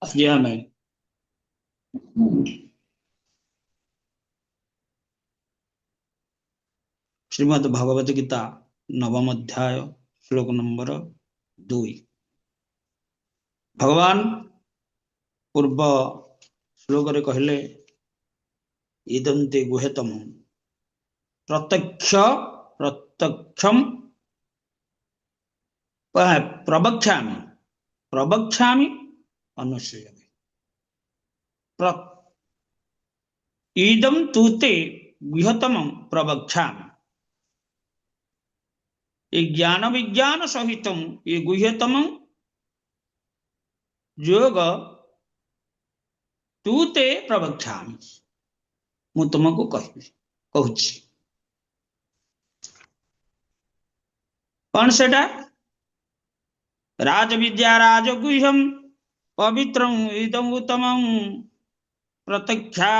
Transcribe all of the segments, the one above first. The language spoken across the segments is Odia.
ଆଜି ଆମେ ଶ୍ରୀମଦ୍ ଭଗବତ ଗୀତା ନବମ ଅଧ୍ୟାୟ ଶ୍ଲୋକ ନମ୍ବର 2। ଭଗବାନ ପୂର୍ବ ଶ୍ଲୋକରେ କହିଲେ ଇଦନ୍ତେ ଗୁହ୍ୟତମ ପ୍ରତ୍ୟକ୍ଷମ୍ ପ୍ରବକ୍ଷ୍ୟାମି ପ୍ରବକ୍ଷ୍ୟାମି ଅନୁଶ୍ରୟମି। ଇଦಂ ତୁତେ गुह्यतमं प्रवक्ष्यामि। ये ज्ञान विज्ञान सहित ये गुह्यतम योग तूते प्रवक्ष्यामि, मु तुमको कहूँ कौन सेटा राजविद्या राजगुह्यम पवित्रं इदं उत्तमं प्रत्यक्षा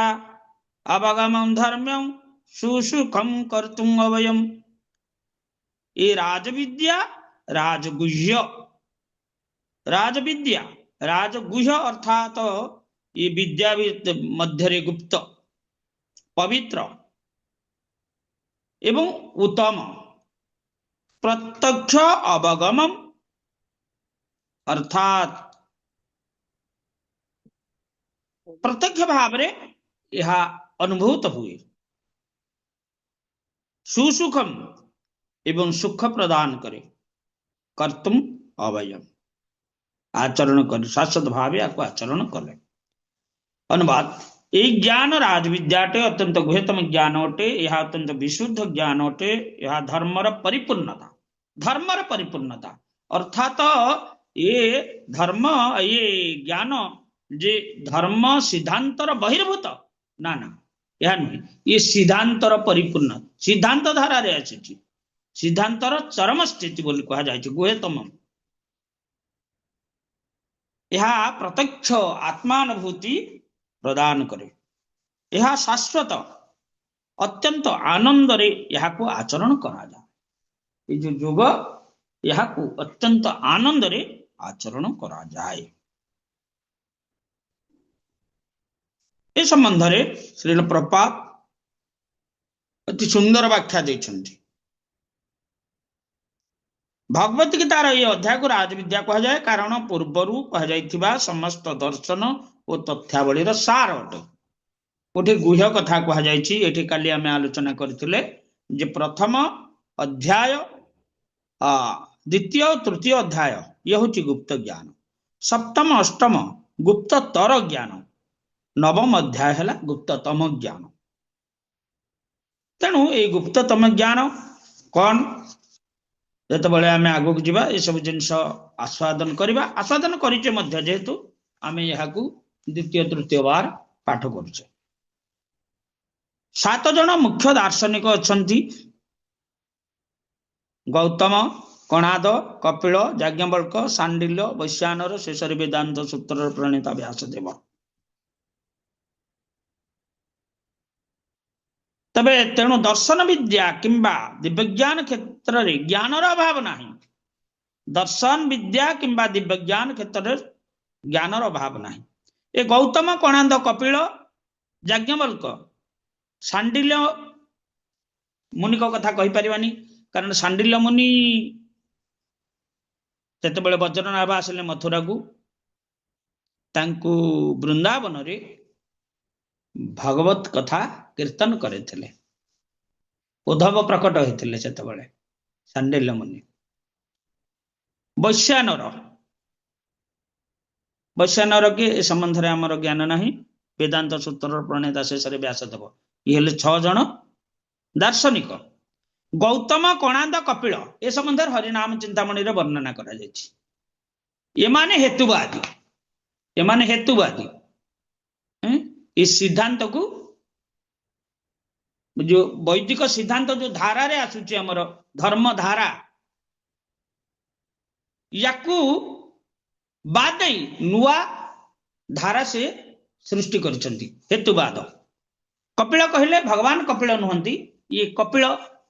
अवगमं धर्म्यं सुसुखं कर्तुं अवयम। ये राजविद्या राजगुह्य, राजविद्या राजगुह्य अर्थात ये विद्या मध्य गुप्त पवित्र एवं उत्तम प्रत्यक्ष अवगमम अर्थात प्रत्यक्ष भाव रे यह अनुभूत हुए, सुसुखम एवं सुख प्रदान करे, कर्तुम अवयम आचरण कर शाश्वत भाव आपको आचरण कले। अनुवाद, यही ज्ञान राजविद्याटे अत्यंत गुह्यतम ज्ञान अटे, यह अत्यंत विशुद्ध ज्ञान अटे, यह धर्मर परिपूर्णता अर्थात ये धर्म ये ज्ञान जे धर्म सिद्धांतर बहिर्भूत ना ना यह नुहे, ये सिद्धांतर परिपूर्ण सिद्धांत धारा रे आछि, सिद्धांतर चरम स्थिति बोली कहा जाय गुह्यतम। यह प्रत्यक्ष आत्मानुभूति प्रदान करे, यह शाश्वत अत्यंत आनंद रे यह को आचरण करा जाए। ये जो योग यह को अत्यंत आनंद रे आचरण करा जाए। ए संबंध रे श्रील प्रपात अति सुंदर व्याख्या देछन्ति। भगवत गीतार ये अध्याय को राजविद्या कहा जाए, कारण पूर्वरु कहा जाइथिबा समस्त दर्शन और तथ्यावलीर सार अटे। गोटे गुह्य कथा कहा जाइछि, एठी काली आमे आलोचना करथिले जे प्रथम अध्याय द्वितीय तृतीय अध्याय ये होछि गुप्त ज्ञान, सप्तम अष्टम गुप्ततर ज्ञान, नवम अध्याय है गुप्ततम ज्ञान। तेणु ये गुप्ततम ज्ञान कौन जिते आम आगक जावा ये सब जिनस आस्वादन करवा, आस्वादन करिचे मध्य जेहेतु आम यहाँ द्वितीय तृतीय बार पाठ करुचे। 7 जन मुख्य दार्शनिक अछंती, गौतम, कणाद, कपिल, याज्ञवल्क, सांडिल्य, वैश्यानर, शेषर वेदांत सूत्र प्रणेता व्यासदेव। तबे तेणु दर्शन विद्या किंबा दिव्यज्ञान क्षेत्र रे ज्ञानर अभाव नाही, दर्शन विद्या किंबा दिव्यज्ञान क्षेत्र रे ज्ञानर अभाव नाही। ए गौतम, कणाद, कपिल, याज्ञवल्क, सांडिल्य मुनि को कथा कहि परिबानी, कारण सांडिल्य मुनि जेतेबेले वज्रनाभ आसिले मथुरा को, तांकु वृंदावन रे भगवत कथा कीर्तन करे, उद्धव प्रकट होते से सांडिल्य मुनि। वैश्यानर के संबंध में आमर ज्ञान नहीं, वेदांत सूत्र प्रणेता शेष व्यासदेव, ये 6 जन दार्शनिक। गौतम, कणाद, कपिल ए संबंध हरिनाम चिंतामणि रे वर्णना करा जायछि। एमाने हेतुवादी इस सिद्धांत को जो वैदिक सिद्धांत जो धारा रे आसुची हमर धर्म धारा याकू बाद नुआ धारा से सृष्टि करछंती हेतुवाद। कपिल कहले भगवान कपिल नुहंती, ये कपिल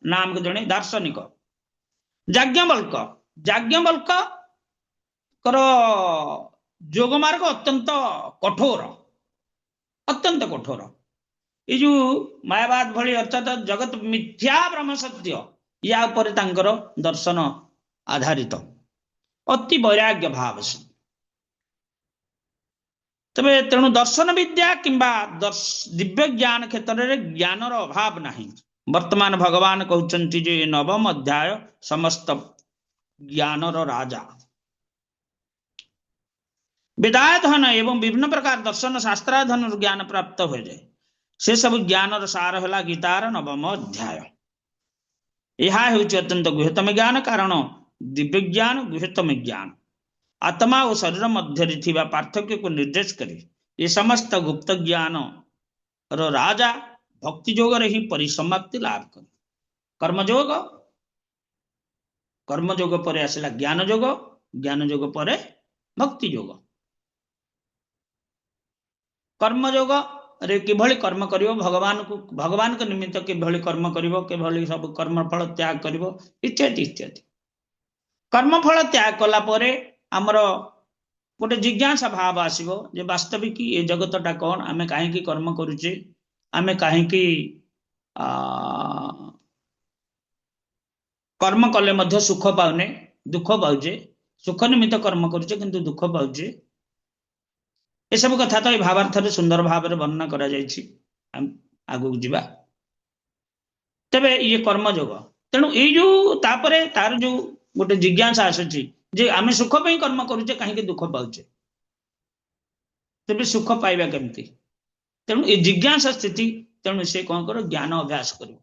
नाम के जने दार्शनिक। याज्ञवल्क कर ଯୋଗ ମାର୍ଗ ଅତ୍ୟନ୍ତ କଠୋର ଏ ଯୋଉ ମାୟାବାଦ ଭଳି ଅର୍ଥାତ ଜଗତ ମିଥ୍ୟା ବ୍ରହ୍ମ ସତ୍ୟ ୟା ଉପରେ ତାଙ୍କର ଦର୍ଶନ ଆଧାରିତ ଅତି ବୈରାଗ୍ୟ ଭାବ। ତେବେ ତେଣୁ ଦର୍ଶନ ବିଦ୍ୟା କିମ୍ବା ଦିବ୍ୟ ଜ୍ଞାନ କ୍ଷେତ୍ରରେ ଜ୍ଞାନର ଅଭାବ ନାହିଁ। ବର୍ତ୍ତମାନ ଭଗବାନ କହୁଛନ୍ତି ଯେ ନବମ ଅଧ୍ୟାୟ ସମସ୍ତ ଜ୍ଞାନର ରାଜା। वेदाध्ययन एवं विभिन्न प्रकार दर्शन शास्त्राध्ययन ज्ञान प्राप्त हो जाए से सब ज्ञानर सार है गीतार नवम अध्याय। यह हूँ अत्यंत गुह्यतम ज्ञान कारण दिव्य ज्ञान गुह्यतम ज्ञान आत्मा और शरीर मध्य पार्थक्य को निर्देश करे। ये समस्त गुप्त ज्ञान राजा भक्ति जोग ही परिसमाप्ति लाभ करे। कर्मयोग पर आसला ज्ञान जोग पर भक्ति जोग। कर्मयोग रे किभली कर्म करिवो भगवान को निमित्त किभली कर्म करिवो किभली सब कर्मफल त्याग करिवो इत्यादि इत्यादि। कर्मफल त्याग कला परे आमर गोटे जिज्ञासा भाव आसीबो जे वास्तविक ये जगतटा कौन आमे काहे की कर्म करूचे आमे काहे की कर्म कले मध्य सुख पाउने दुख पाउचे सुख निमित्त कर्म करूचे किंतु दुख पाउचे। ये सब कथा तो भावार्थ सुंदर भाव में वर्णना करा जायछि आगु जीवा। तबे ये कर्मयोग तेणु ये जो तापरे तार जो गोटे जिज्ञासा आसुची जे आमे सुख पे कर्म करूचे कहीं दुख पाउचे तेबे सुख पाइबा केमती। तेणु ये जिज्ञासा स्थिति तेणु से कौन करो ज्ञान अभ्यास करो।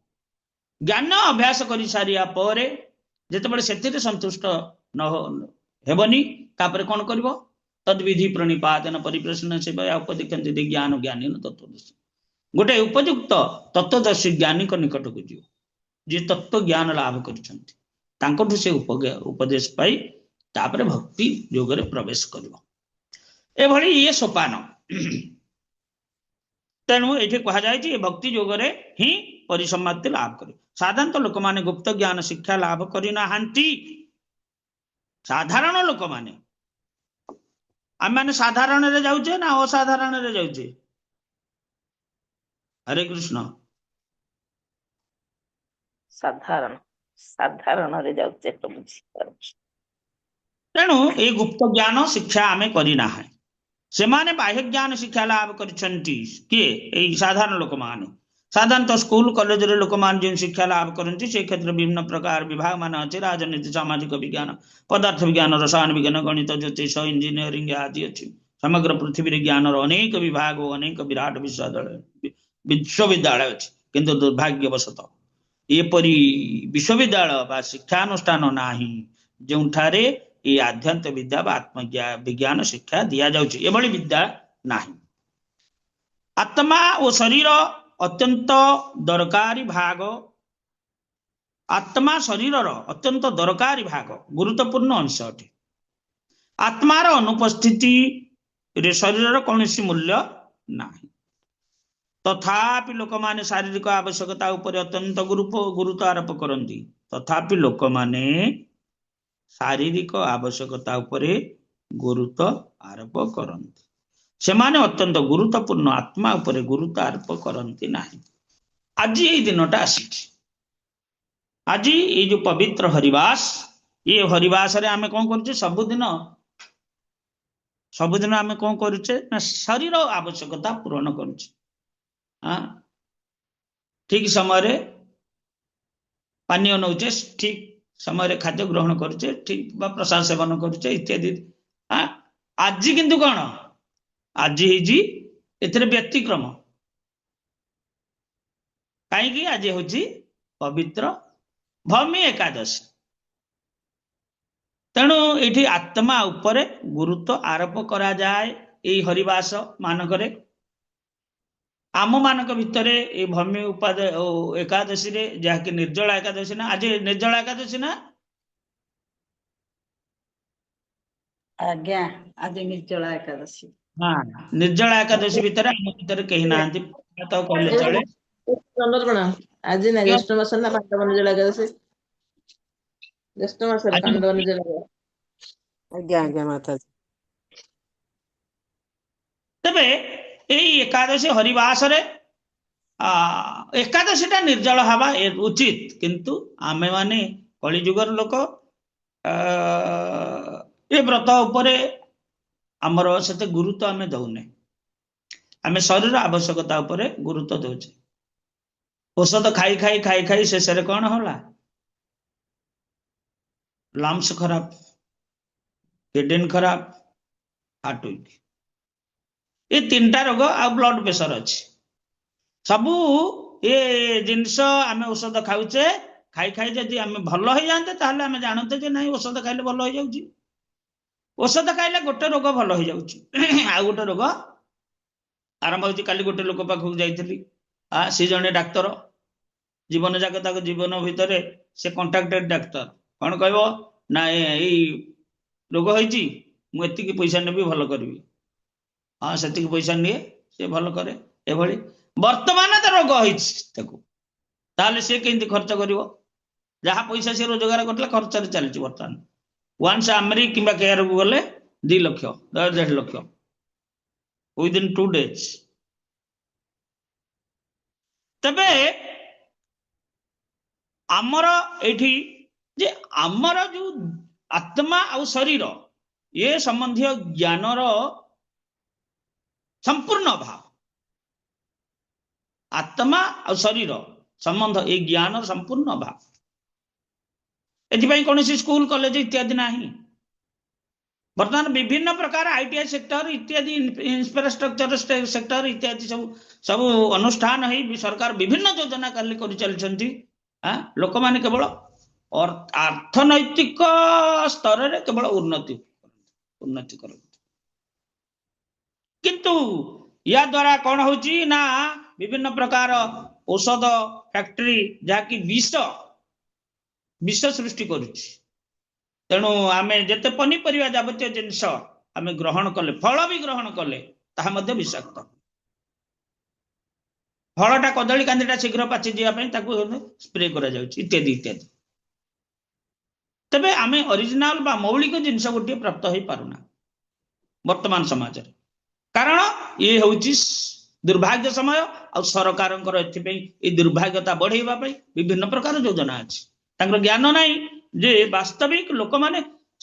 ज्ञान अभ्यास कर सारिया परे जेतेबेले सेतिरे संतुष्ट न हेबनी तापरे कौन करिवो तद विधि प्रणिपातन परिप्रश्न से उपदिखंति ज्ञान ज्ञानी तत्वदर्शी गोटे उपयुक्त तत्वदर्शी ज्ञानी को निकट को जीव जे तत्व ज्ञान लाभ कर से उपदेश पाई तापरे भक्ति योग रे प्रवेश करिवो। एभली ये सोपान तेणु ये कहा जाए ये भक्ति योग रे ही परिसमाप्ति लाभ करे। साधारणतः लोक माने गुप्त ज्ञान शिक्षा लाभ करि नाहांती। साधारण लोक माने आम मैंने साधारण रे जाऊचे ना असाधारण रे जाऊचे। हरे कृष्ण साधारण साधारण रे जाऊचे तो तेणु ये गुप्त ज्ञान शिक्षा आमे करिना है से माने बाह्य ज्ञान शिक्षा लाभ करिसंती किए ए साधारण लोक माने। साधारणतः स्कूल कॉलेज रे लोक मान जे शिक्षा लाभ करंती से क्षेत्र विभिन्न प्रकार विभाग मान अछि राजनीति सामाजिक विज्ञान पदार्थ विज्ञान रसायन विज्ञान गणित ज्योतिष इंजीनियरिंग आदि अछि। समग्र पृथ्वी रे ज्ञान अनेक विभाग अनेक विराट विश्वविद्यालय अछि किंतु दुर्भाग्यवशतः एपरी विश्वविद्यालय बा शिक्षानुष्ठान नाही जोठारे ये आध्यात्म विद्या बा आत्मविज्ञान शिक्षा दिया जाउछि। एभली विद्या नाही। आत्मा और शरीर अत्यंत दरकारी भाग आत्मा शरीर अत्यंत दरकारी भाग गुरुत्वपूर्ण अंश अटे। आत्मार अनुपस्थिति रे शरीर कौन मूल्य नाही। तथापि लोक माने शारीरिक आवश्यकता उपर अत्यंत गुरुत्व आरोप करती। तथापि लोक माने शारीरिक आवश्यकता उपर गुरुत्व आरोप करती से माने अत्यंत गुरुत्वपूर्ण आत्मा उपर गुरुत्व आरोप करती नहीं। आज ये दिनटा आसी आज ये जो पवित्र हरिवास ये हरिवास रे आमे कौन करुचे सबुदिन आमे कौन करुचे ना शरीर आवश्यकता पूरण करुचे। ठीक समय पानीय नौचे ठीक समय खाद्य ग्रहण करुचे ठीक प्रसाद सेवन करुचे इत्यादि। आज किंतु कौन आज एथिरे व्यतिक्रम कहीं आज हूँ पवित्र भौमी एकादशी। तेणु ये आत्मा उपरे गुरुत्व आरोप करा जाए ये हरिवास मानक आम मानक भितर ये भौमी एकादशी रे जहाँकि निर्जला एकादशी ना आज निर्जला एकादशी ना आज्ञा आज निर्जला एकादशी। हाँ निर्जला एकादशी भितर आम भितर कहीं ना तो कहले चले आज ना ज्येष्ठ मास ना पांडव निर्जला एकादशी ज्येष्ठ मास पांडव निर्जला आज्ञा आज्ञा माता ତେବେ ଏଇ ଏକାଦଶୀ ହରିବାସରେ ଏକାଦଶୀଟା ନିର୍ଜଳ ହେବା ଉଚିତ, କିନ୍ତୁ ଆମେ ମାନେ କଳିଯୁଗର ଲୋକ ଏ ବ୍ରତ ଉପରେ ଆମର ସେତେ ଗୁରୁତ୍ୱ ଆମେ ଦଉନେ। ଆମେ ଶରୀର ଆବଶ୍ୟକତା ଉପରେ ଗୁରୁତ୍ୱ ଦଉଛେ। ଔଷଧ ଖାଇ ଖାଇ ଖାଇ ଖାଇ ଶେଷରେ କଣ ହେଲା? ଲମ୍ସ ଖରାପ, କିଡନୀ ଖରାପ, ହାର୍ଟ ୱିକ୍, ଏ 3ଟା ରୋଗ ଆଉ ବ୍ଲଡ ପ୍ରେସର ଅଛି। ସବୁ ଏ ଜିନିଷ ଆମେ ଔଷଧ ଖାଉଛେ, ଖାଇ ଖାଇ ଯଦି ଆମେ ଭଲ ହେଇଯାନ୍ତେ ତାହେଲେ ଆମେ ଜାଣନ୍ତେ ଯେ ନାଇଁ ଔଷଧ ଖାଇଲେ ଭଲ ହେଇଯାଉଛି। ଔଷଧ ଖାଇଲେ ଗୋଟେ ରୋଗ ଭଲ ହେଇଯାଉଛି, ଆଉ ଗୋଟେ ରୋଗ ଆରମ୍ଭ ହଉଛି। କାଲି ଗୋଟେ ଲୋକ ପାଖକୁ ଯାଇଥିଲି, ସେ ଜଣେ ଡାକ୍ତର, ଜୀବନ ଯାକ ତାକୁ ଜୀବନ ଭିତରେ ସେ କଣ୍ଟାକ୍ଟେଡ ଡାକ୍ତର। କଣ କହିବ ନା ଏଇ ରୋଗ ହେଇଛି, ମୁଁ ଏତିକି ପଇସା ନେବି, ଭଲ କରିବି। ହଁ, ସେତିକି ପଇସା ନିଏ, ସେ ଭଲ କରେ। ଏଭଳି ବର୍ତ୍ତମାନ ତ ରୋଗ ହେଇଛି ତାକୁ, ତାହେଲେ ସେ କେମିତି ଖର୍ଚ୍ଚ କରିବ? ଯାହା ପଇସା ସେ ରୋଜଗାର କରିଥିଲା ଖର୍ଚ୍ଚରେ ଚାଲିଛି ବର୍ତ୍ତମାନ। ୱାନ୍ସ ଆମେରିକା କିମ୍ବା କେୟାରକୁ ଗଲେ 2 ଲକ୍ଷ 1.5 ଲକ୍ଷ ୱିଦିନ୍ 2 days। ତେବେ ଆମର ଏଇଠି ଯେ ଆମର ଯୋଉ ଆତ୍ମା ଆଉ ଶରୀର ଏ ସମ୍ବନ୍ଧୀୟ ଜ୍ଞାନର ସମ୍ପୂର୍ଣ୍ଣ ଅଭାବ, ଆତ୍ମା ଆଉ ଶରୀର ସମ୍ବନ୍ଧ ଏ ଜ୍ଞାନର ସମ୍ପୂର୍ଣ୍ଣ ଅଭାବ। ଏଥିପାଇଁ କୌଣସି ସ୍କୁଲ କଲେଜ ଇତ୍ୟାଦି ନାହିଁ। ବର୍ତ୍ତମାନ ବିଭିନ୍ନ ପ୍ରକାର ITI ସେକ୍ଟର ଇତ୍ୟାଦି, ଇନଫ୍ରାଷ୍ଟ୍ରକ୍ଚର ସେକ୍ଟର ଇତ୍ୟାଦି ସବୁ ଅନୁଷ୍ଠାନ ହେଇ ସରକାର ବିଭିନ୍ନ ଯୋଜନା କରିଚାଲିଛନ୍ତି। ଲୋକମାନେ କେବଳ ଅର୍ଥନୈତିକ ସ୍ତରରେ କେବଳ ଉନ୍ନତି କରନ୍ତି, କିନ୍ତୁ ୟା ଦ୍ୱାରା କଣ ହଉଛି ନା ବିଭିନ୍ନ ପ୍ରକାର ଔଷଧ ଫ୍ୟାକ୍ଟ୍ରି ଯାହାକି ବିଷ ସୃଷ୍ଟି କରୁଛି। ତେଣୁ ଆମେ ଯେତେ ପନିପରିବା ଯାବତୀୟ ଜିନିଷ ଆମେ ଗ୍ରହଣ କଲେ, ଫଳ ବି ଗ୍ରହଣ କଲେ, ତାହା ମଧ୍ୟ ବିଷାକ୍ତ। ଫଳଟା କଦଳୀ କାନ୍ଦିଟା ଶୀଘ୍ର ପାଚି ଯିବା ପାଇଁ ତାକୁ ସ୍ପ୍ରେ କରାଯାଉଛି ଇତ୍ୟାଦି ଇତ୍ୟାଦି। ତେବେ ଆମେ ଅରିଜିନାଲ ବା ମୌଳିକ ଜିନିଷ ଗୋଟିଏ ପ୍ରାପ୍ତ ହେଇପାରୁନା ବର୍ତ୍ତମାନ ସମାଜରେ। କାରଣ ଇଏ ହେଉଛି ଦୁର୍ଭାଗ୍ୟ ସମୟ, ଆଉ ସରକାରଙ୍କର ଏଥିପାଇଁ এই ଦୁର୍ଭାଗ୍ୟତା ବଢେଇବା ପାଇଁ ବିଭିନ୍ନ ପ୍ରକାର ଯୋଜନା ଅଛି। ତାଙ୍କର ଜ୍ଞାନ ନାହିଁ ଯେ ବାସ୍ତବିକ ଲୋକମାନେ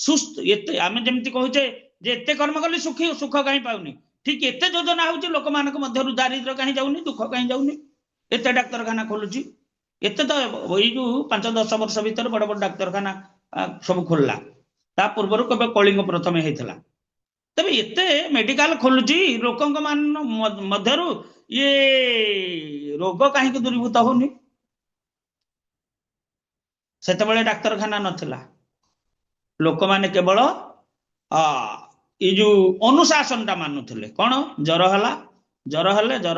ସୁସ୍ଥ, ଏତେ ଆମେ ଯେମିତି କହୁଛେ ଯେ ଏତେ କର୍ମ କଲେ ସୁଖ କାହିଁ ପାଉନି, ଠିକ ଏତେ ଯୋଜନା ହଉଛି ଲୋକମାନଙ୍କ ମଧ୍ୟରୁ ଦାରିଦ୍ର୍ୟ କାହିଁ ଯାଉନି, ଦୁଃଖ କାହିଁ ଯାଉନି। ଏତେ ଡାକ୍ତରଖାନା ଖୋଲୁଛି, ଏତେ ତ ଏଇ ଯୋଉ 5-10 ବର୍ଷ ଭିତରେ ବଡ ବଡ ଡାକ୍ତରଖାନା ସବୁ ଖୋଲିଲା। ତା ପୂର୍ବରୁ କେବେ କଳିଙ୍ଗ ପ୍ରଥମେ ହେଇଥିଲା। ତେବେ ଏତେ ମେଡିକାଲ ଖୋଲୁଛି, ଲୋକଙ୍କ ମଧ୍ୟରୁ ଇଏ ରୋଗ କାହିଁକି ଦୂରୀଭୂତ ହଉନି? ସେତେବେଳେ ଡାକ୍ତରଖାନା ନଥିଲା, ଲୋକମାନେ କେବଳ ଏଇ ଯୋଉ ଅନୁଶାସନଟା ମାନୁଥିଲେ। କଣ ଜର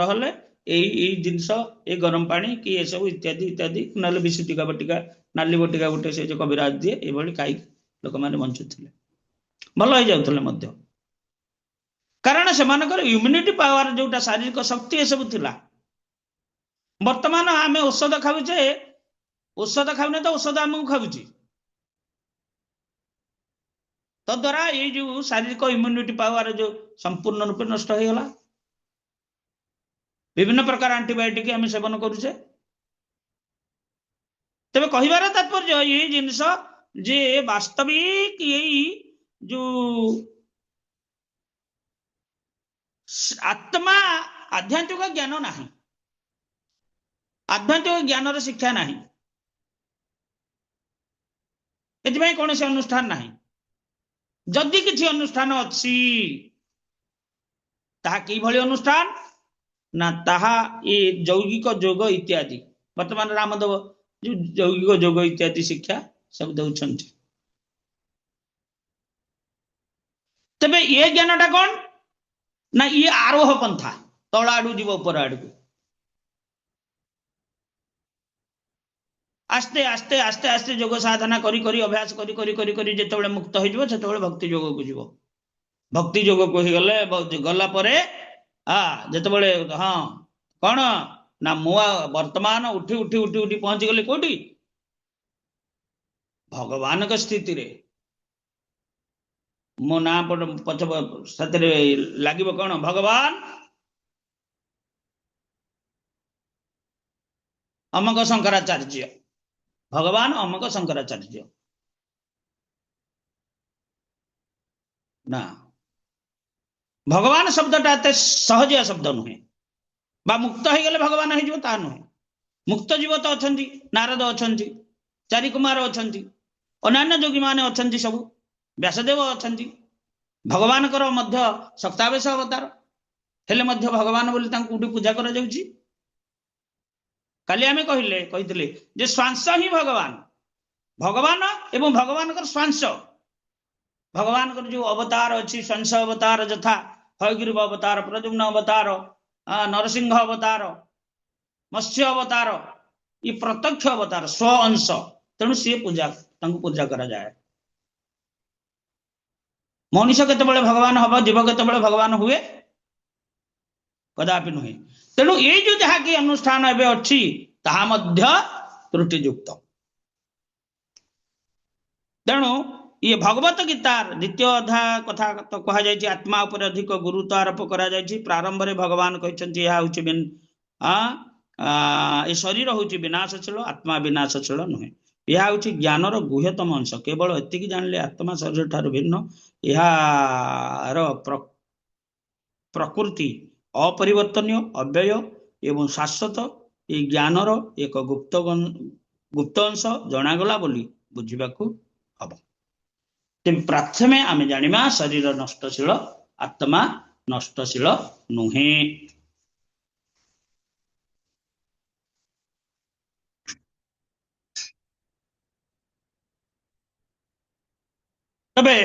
ହେଲେ ଏଇ ଜିନିଷ, ଏଇ ଗରମ ପାଣି କି ଏସବୁ ଇତ୍ୟାଦି ଇତ୍ୟାଦି, ନହେଲେ ବିଶୁଟିକା ବଟିକା, ନାଲି ବଟିକା ଗୋଟେ ସେ ଯୋଉ କବିରାଜ ଦିଏ, ଏଇଭଳି ଖାଇକି ଲୋକମାନେ ବଞ୍ଚୁଥିଲେ, ଭଲ ହେଇଯାଉଥିଲେ ମଧ୍ୟ। କାରଣ ସେମାନଙ୍କର ଇମ୍ୟୁନିଟି ପାୱାର ଯୋଉଟା ଶାରୀରିକ ଶକ୍ତି ଏସବୁ ଥିଲା। ବର୍ତ୍ତମାନ ଆମେ ଔଷଧ ଖାଉଛେ, ଔଷଧ ଖାଉନେ ତ ଔଷଧ ଆମକୁ ଖାଉଛି, ତଦ୍ୱାରା ଏଇ ଯୋଉ ଶାରୀରିକ ଇମ୍ୟୁନିଟି ପାୱାର ଯୋଉ ସମ୍ପୂର୍ଣ୍ଣ ରୂପେ ନଷ୍ଟ ହେଇଗଲା। ବିଭିନ୍ନ ପ୍ରକାର ଆଣ୍ଟିବାୟୋଟିକ ଆମେ ସେବନ କରୁଛେ। ତେବେ କହିବାର ତାତ୍ପର୍ଯ୍ୟ ଏଇ ଜିନିଷ ଯେ ବାସ୍ତବିକ ଏଇ ଯୋଉ ଆତ୍ମା, ଆଧ୍ୟାତ୍ମିକ ଜ୍ଞାନ ନାହିଁ, ଆଧ୍ୟାତ୍ମିକ ଜ୍ଞାନର ଶିକ୍ଷା ନାହିଁ। ଏଥିପାଇଁ କୌଣସି ଅନୁଷ୍ଠାନ ନାହିଁ। ଯଦି କିଛି ଅନୁଷ୍ଠାନ ଅଛି, ତାହା କିଭଳି ଅନୁଷ୍ଠାନ ନା ତାହା ଏ ଯୌଗିକ ଯୋଗ ଇତ୍ୟାଦି, ବର୍ତ୍ତମାନ ରାମଦେବ ଯୋଉ ଯୌଗିକ ଯୋଗ ଇତ୍ୟାଦି ଶିକ୍ଷା ସବୁ ଦଉଛନ୍ତି। ତେବେ ଏ ଜ୍ଞାନଟା କଣ ନା ଇଏ ଆରୋହ ପନ୍ଥା, ତଳ ଆଡୁ ଯିବ ଉପର ଆଡକୁ। ଆସ୍ତେ ଆସ୍ତେ ଆସ୍ତେ ଆସ୍ତେ ଯୋଗ ସାଧନା କରି କରି, ଅଭ୍ୟାସ କରି କରି କରି କରି ଯେତେବେଳେ ମୁକ୍ତ ହେଇଯିବ, ସେତେବେଳେ ଭକ୍ତି ଯୋଗକୁ ଯିବ। ଭକ୍ତି ଯୋଗକୁ ହେଇଗଲେ ଗଲା ପରେ ଯେତେବେଳେ କଣ ନା ମୁଁ ବର୍ତ୍ତମାନ ଉଠି ଉଠି ଉଠି ଉଠି ପହଞ୍ଚିଗଲି କୋଉଠି? ଭଗବାନଙ୍କ ସ୍ଥିତିରେ। मो ना पछ साथरे लागिब कौन भगवान अमक शंकराचार्य भगवान अमक शंकराचार्य ना भगवान शब्दटा एते सहजिया शब्द नुहे बा मुक्त हो गले भगवान हो ता नुहे मुक्त जीव तो अच्छा नारद अच्छा चारि कुमार अच्छा अन्य जोगी मान अच्छा सब व्यासदेव अच्छा भगवान सप्तावेश अवतार हेले मध्य भगवान बोली तांको पूजा करा जाउची काली आमे कहिले जे स्वांश ही भगवान भगवान एवं भगवान स्वांश भगवान जो अवतार अच्छी स्वांश अवतार यथा हयग्रीव अवतार प्रद्युम्न अवतार नरसिंह अवतार मत्स्य अवतार ये प्रत्यक्ष अवतार स्व अंश तेणु सी पूजा पूजा करा जाए मनुष्य केतबेले भगवान हम जीव केतबेले भगवान हुए कदापि नुहे तेणु ये जो जहा कि अनुष्ठान एबे अच्छी ताहा मध्य त्रुटियुक्त तेणु ये भगवत गीतार द्वितीय अध्याय कथा तो कहा जाय आत्मा उपर अधिक गुरुत्व आरोप करा जाय प्रारंभ रे भगवान कहते ये शरीर हूँ विनाशशील आत्मा विनाशशील नुहे यह हूँ ज्ञानर गुह्यतम अंश केवल एतिकी जानले आत्मा शरीर ठार भिन्न यार प्रकृति अपरिवर्तनीय अव्यय एवं शाश्वत ये ज्ञानर एक गुप्त अंश जनागला बोली बुझाकू हम तेज प्रथमे आम जाना शरीर नष्टशील आत्मा नष्टशील नुहे तबे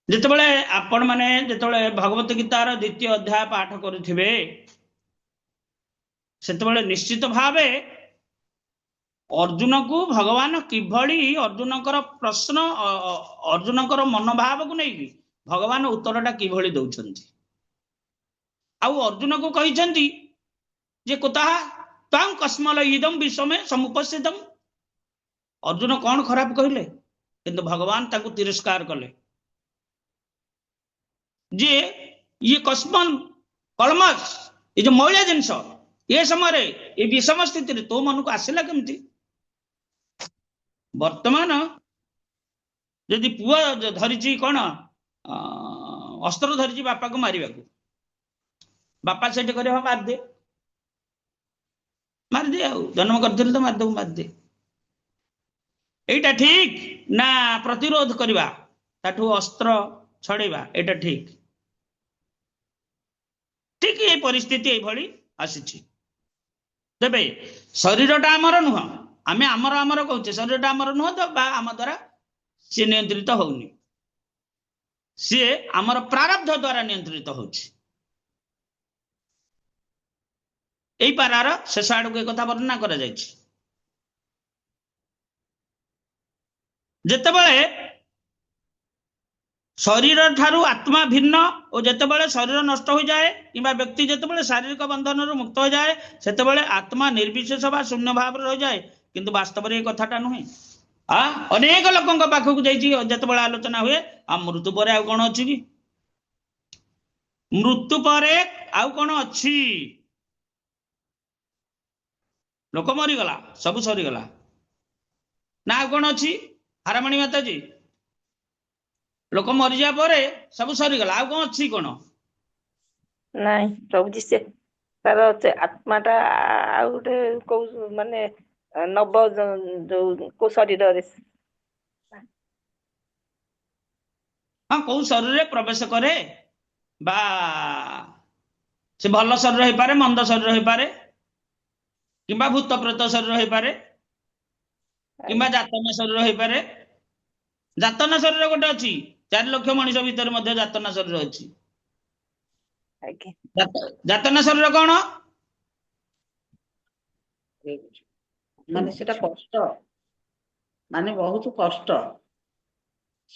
जितेबाला आपण माने जितेबाला भगवत गीतार द्वितीय अध्याय पाठ करुथिबे सेतेबाला निश्चित भावे अर्जुन को भगवान किभली अर्जुन प्रश्न अर्जुन मनोभाव को नहीं भगवान उत्तरटा किभली दौरान आउ अर्जुन को कहते जे कुतः तां कस्मल इदम विषमे समुपस्थितम अर्जुन कौन खराब कहले किंतु भगवान ताकू तिरस्कार कले जे ये कस्मल कलमस ये जो मैला जिनस ये समय ये विषम स्थिति तो मन को आसला केमती वर्तमान यदि पुआ धरी कौन अस्त्र धरी बापा को मारे बापा से मारदे जन्म कर तो मारदे मारदे एटा ठीक ना प्रतिरोध करवा ताठू अस्त्र छड़ेवा एटा ठीक ठीक ये परिस्थिति ये आसी तेबे शरीरटा आमर नुह आमे आमर आमर कहचे शरीरटा आमर नुह तो आम द्वारा सी नियंत्रित होनी सी आमर प्रारब्ध द्वारा नियंत्रित होची एई पारार शेष आड़ को एक वर्णना करा जायछि जेतेबेले शरीर ठारू आत्मा भिन्न और जेतेबेले शरीर नष्ट हो जाए कि व्यक्ति जेतेबेले शारीरिक बंधन मुक्त हो जाए सेतेबेले आत्मा निर्विशेष बा शून्य भाव रह जाए किंतु वास्तव में कथाटा नुहे अनेक लोकों पाखक जितेबाला आलोचना हुए आ मृत्यु पर आउ कौन अच्छी कि मृत्यु पर आउ कौन अच्छी लोक मरीगला सब सरीगला ना आउ कौन अच्छी हारामणि माता जी लोक मरीजा पर सब सरीगला आउ कौन अच्छी कौन नहीं प्रभुजी से तार आत्माटा आउ गोटे को माने नव जो को शरीर हाँ कौ शरीर प्रवेश करे बा से भल शरीर हो पारे मंद शरीर हो पारे किंबा भूत प्रेत शरीर हो पारे किंबा जातना शरीर हो पारे जातना शरीर गोटे अच्छी 4 लाख मनीष भितर मध्य जातना शरीर अच्छी जातना शरीर कौन माने सेटा कष्ट माने बहुत कष्ट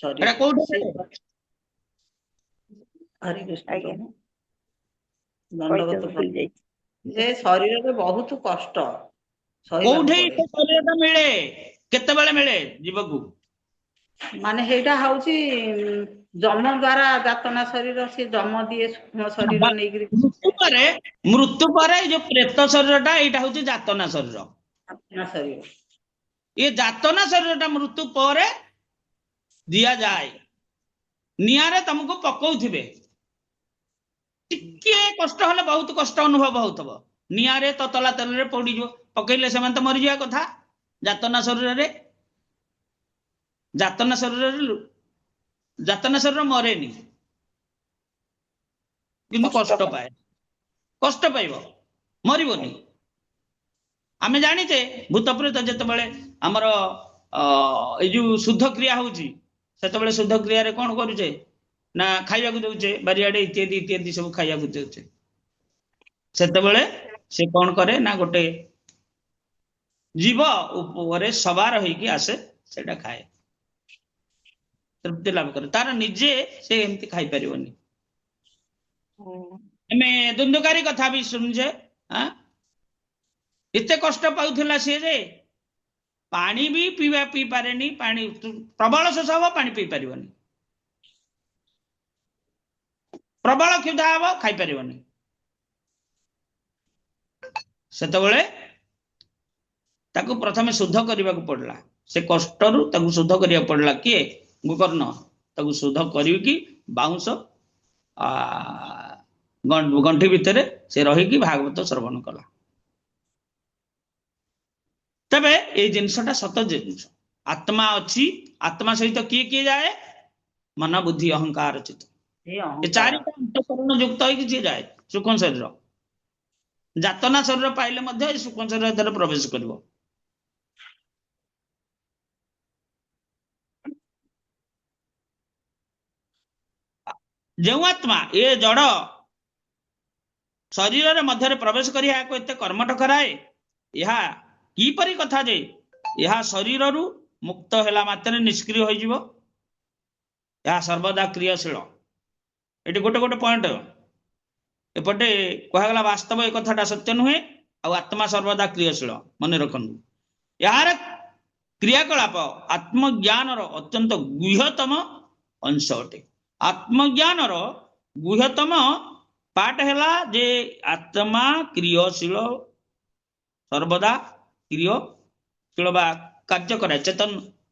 एटा कोठी हरि कृष्ण दंडवत जे शरीर रे बहुत कष्ट कोठी शरीर मिले केते बेले मिले जीव को ମାନେ ସେଇଟା ହଉଛି ଜମ ଦ୍ଵାରା ଯାତନା ଶରୀର ସେ ଜମ ଦିଏ ସୂକ୍ଷ୍ମ ଶରୀର ନେଇକିରି ମୃତ୍ୟୁ ପରେ ଏଇ ଯୋଉ ପ୍ରେତ ଶରୀରଟା ଏଇଟା ହଉଛି ଯାତନା ଶରୀର। ଯାତନା ଶରୀର ଏ ଯାତନା ଶରୀରଟା ମୃତ୍ୟୁ ପରେ ଦିଆଯାଏ। ନିଆଁରେ ତମକୁ ପକଉଥିବେ, ଟିକେ କଷ୍ଟ ହେଲେ ବହୁତ କଷ୍ଟ ଅନୁଭବ ହଉଥିବ। ନିଆଁରେ ତତଲା ତେଲରେ ପୋଡିଯିବ, ପକେଇଲେ ସେମାନେ ତ ମରିଯିବା କଥା। ଯାତନା ଶରୀରରେ ଯାତନା ଶରୀର ମରେନି, କିନ୍ତୁ କଷ୍ଟ ପାଏ, କଷ୍ଟ ପାଇବ, ମରିବନି। ଆମେ ଜାଣିଛେ ଭୂତ ପ୍ରେତ ଯେତେବେଳେ ଆମର ଏଇ ଯୋଉ ଶୁଦ୍ଧ କ୍ରିୟା ହଉଛି, ସେତେବେଳେ ଶୁଦ୍ଧ କ୍ରିୟାରେ କଣ କରୁଛେ ନା ଖାଇବାକୁ ଦଉଛେ, ବାରିଆଡେ ଇତ୍ୟାଦି ଇତ୍ୟାଦି ସବୁ ଖାଇବାକୁ ଦଉଛେ। ସେତେବେଳେ ସେ କଣ କରେ ନା ଗୋଟେ ଜୀବ ଉପରେ ସବାର ହେଇକି ଆସେ, ସେଟା ଖାଏ, ତୃପ୍ତି ଲାଭ କରେ। ତାର ନିଜେ ସେ ଏମିତି ଖାଇପାରିବନି। ଆମେ ଦୁନ୍ଦୁକାରୀ କଥା ବି ଶୁଣୁଛେ, ଏତେ କଷ୍ଟ ପାଉଥିଲା ସିଏ ଯେ ପାଣି ବି ପିଇ ପାରେନି, ପାଣି ପ୍ରବଳ ଶୋଷ ହବ, ପାଣି ପିଇ ପାରିବନି, ପ୍ରବଳ କ୍ଷୁଧା ହବ, ଖାଇପାରିବନି। ସେତେବେଳେ ତାକୁ ପ୍ରଥମେ ଶୁଦ୍ଧ କରିବାକୁ ପଡିଲା। ସେ କଷ୍ଟରୁ ତାକୁ ଶୁଦ୍ଧ କରିବାକୁ ପଡିଲା। କିଏ? ଗୋକର୍ଣ୍ଣ ତାକୁ ଶୁଦ୍ଧ କରିକି ବାଉଁଶ ଗଣ୍ଠି ଭିତରେ ସେ ରହିକି ଭାଗବତ ଶ୍ରବଣ କଲା। ତେବେ ଏଇ ଜିନିଷଟା ସତ ଜିନିଷ। ଆତ୍ମା ଅଛି, ଆତ୍ମା ସହିତ କିଏ କିଏ ଯାଏ? ମନ, ବୁଦ୍ଧି, ଅହଙ୍କାର, ଚିତ୍ତ, ଏ ଚାରିଟା ଅନ୍ତଃକରଣ ଯୁକ୍ତ ହେଇକି ଯିଏ ଯାଏ ସୂକ୍ଷ୍ମ ଶରୀର। ଯାତନା ଶରୀର ପାଇଲେ ମଧ୍ୟ ଏ ସୂକ୍ଷ୍ମ ଶରୀର ଭିତରେ ପ୍ରବେଶ କରିବ। ଯେଉଁ ଆତ୍ମା ଏ ଜଡ ଶରୀରରେ ମଧ୍ୟରେ ପ୍ରବେଶ କରି ଏହାକୁ ଏତେ କର୍ମଠ କରାଏ, ଏହା କିପରି କଥା ଯେ ଏହା ଶରୀରରୁ ମୁକ୍ତ ହେଲା ମାତ୍ରେ ନିଷ୍କ୍ରିୟ ହୋଇଯିବ। ଏହା ସର୍ବଦା କ୍ରିୟାଶୀଳ। ଏଠି ଗୋଟେ ଗୋଟେ ପଏଣ୍ଟ ଏପଟେ କୁହାଗଲା, ବାସ୍ତବ ଏ କଥାଟା ସତ୍ୟ ନୁହେଁ, ଆଉ ଆତ୍ମା ସର୍ବଦା କ୍ରିୟାଶୀଳ। ମନେ ରଖନ୍ତୁ, ଏହାର କ୍ରିୟାକଳାପ ଆତ୍ମଜ୍ଞାନର ଅତ୍ୟନ୍ତ ଗୁହ୍ୟତମ ଅଂଶ ଅଟେ। ଆତ୍ମଜ୍ଞାନର ଗୁହ୍ୟତମ ପାର୍ଟ ହେଲା ଯେ ଆତ୍ମା କ୍ରିୟାଶୀଳ, ସର୍ବଦା କ୍ରିୟାଶୀଳ ବା କାର୍ଯ୍ୟ କରାଏ, ଚେତନ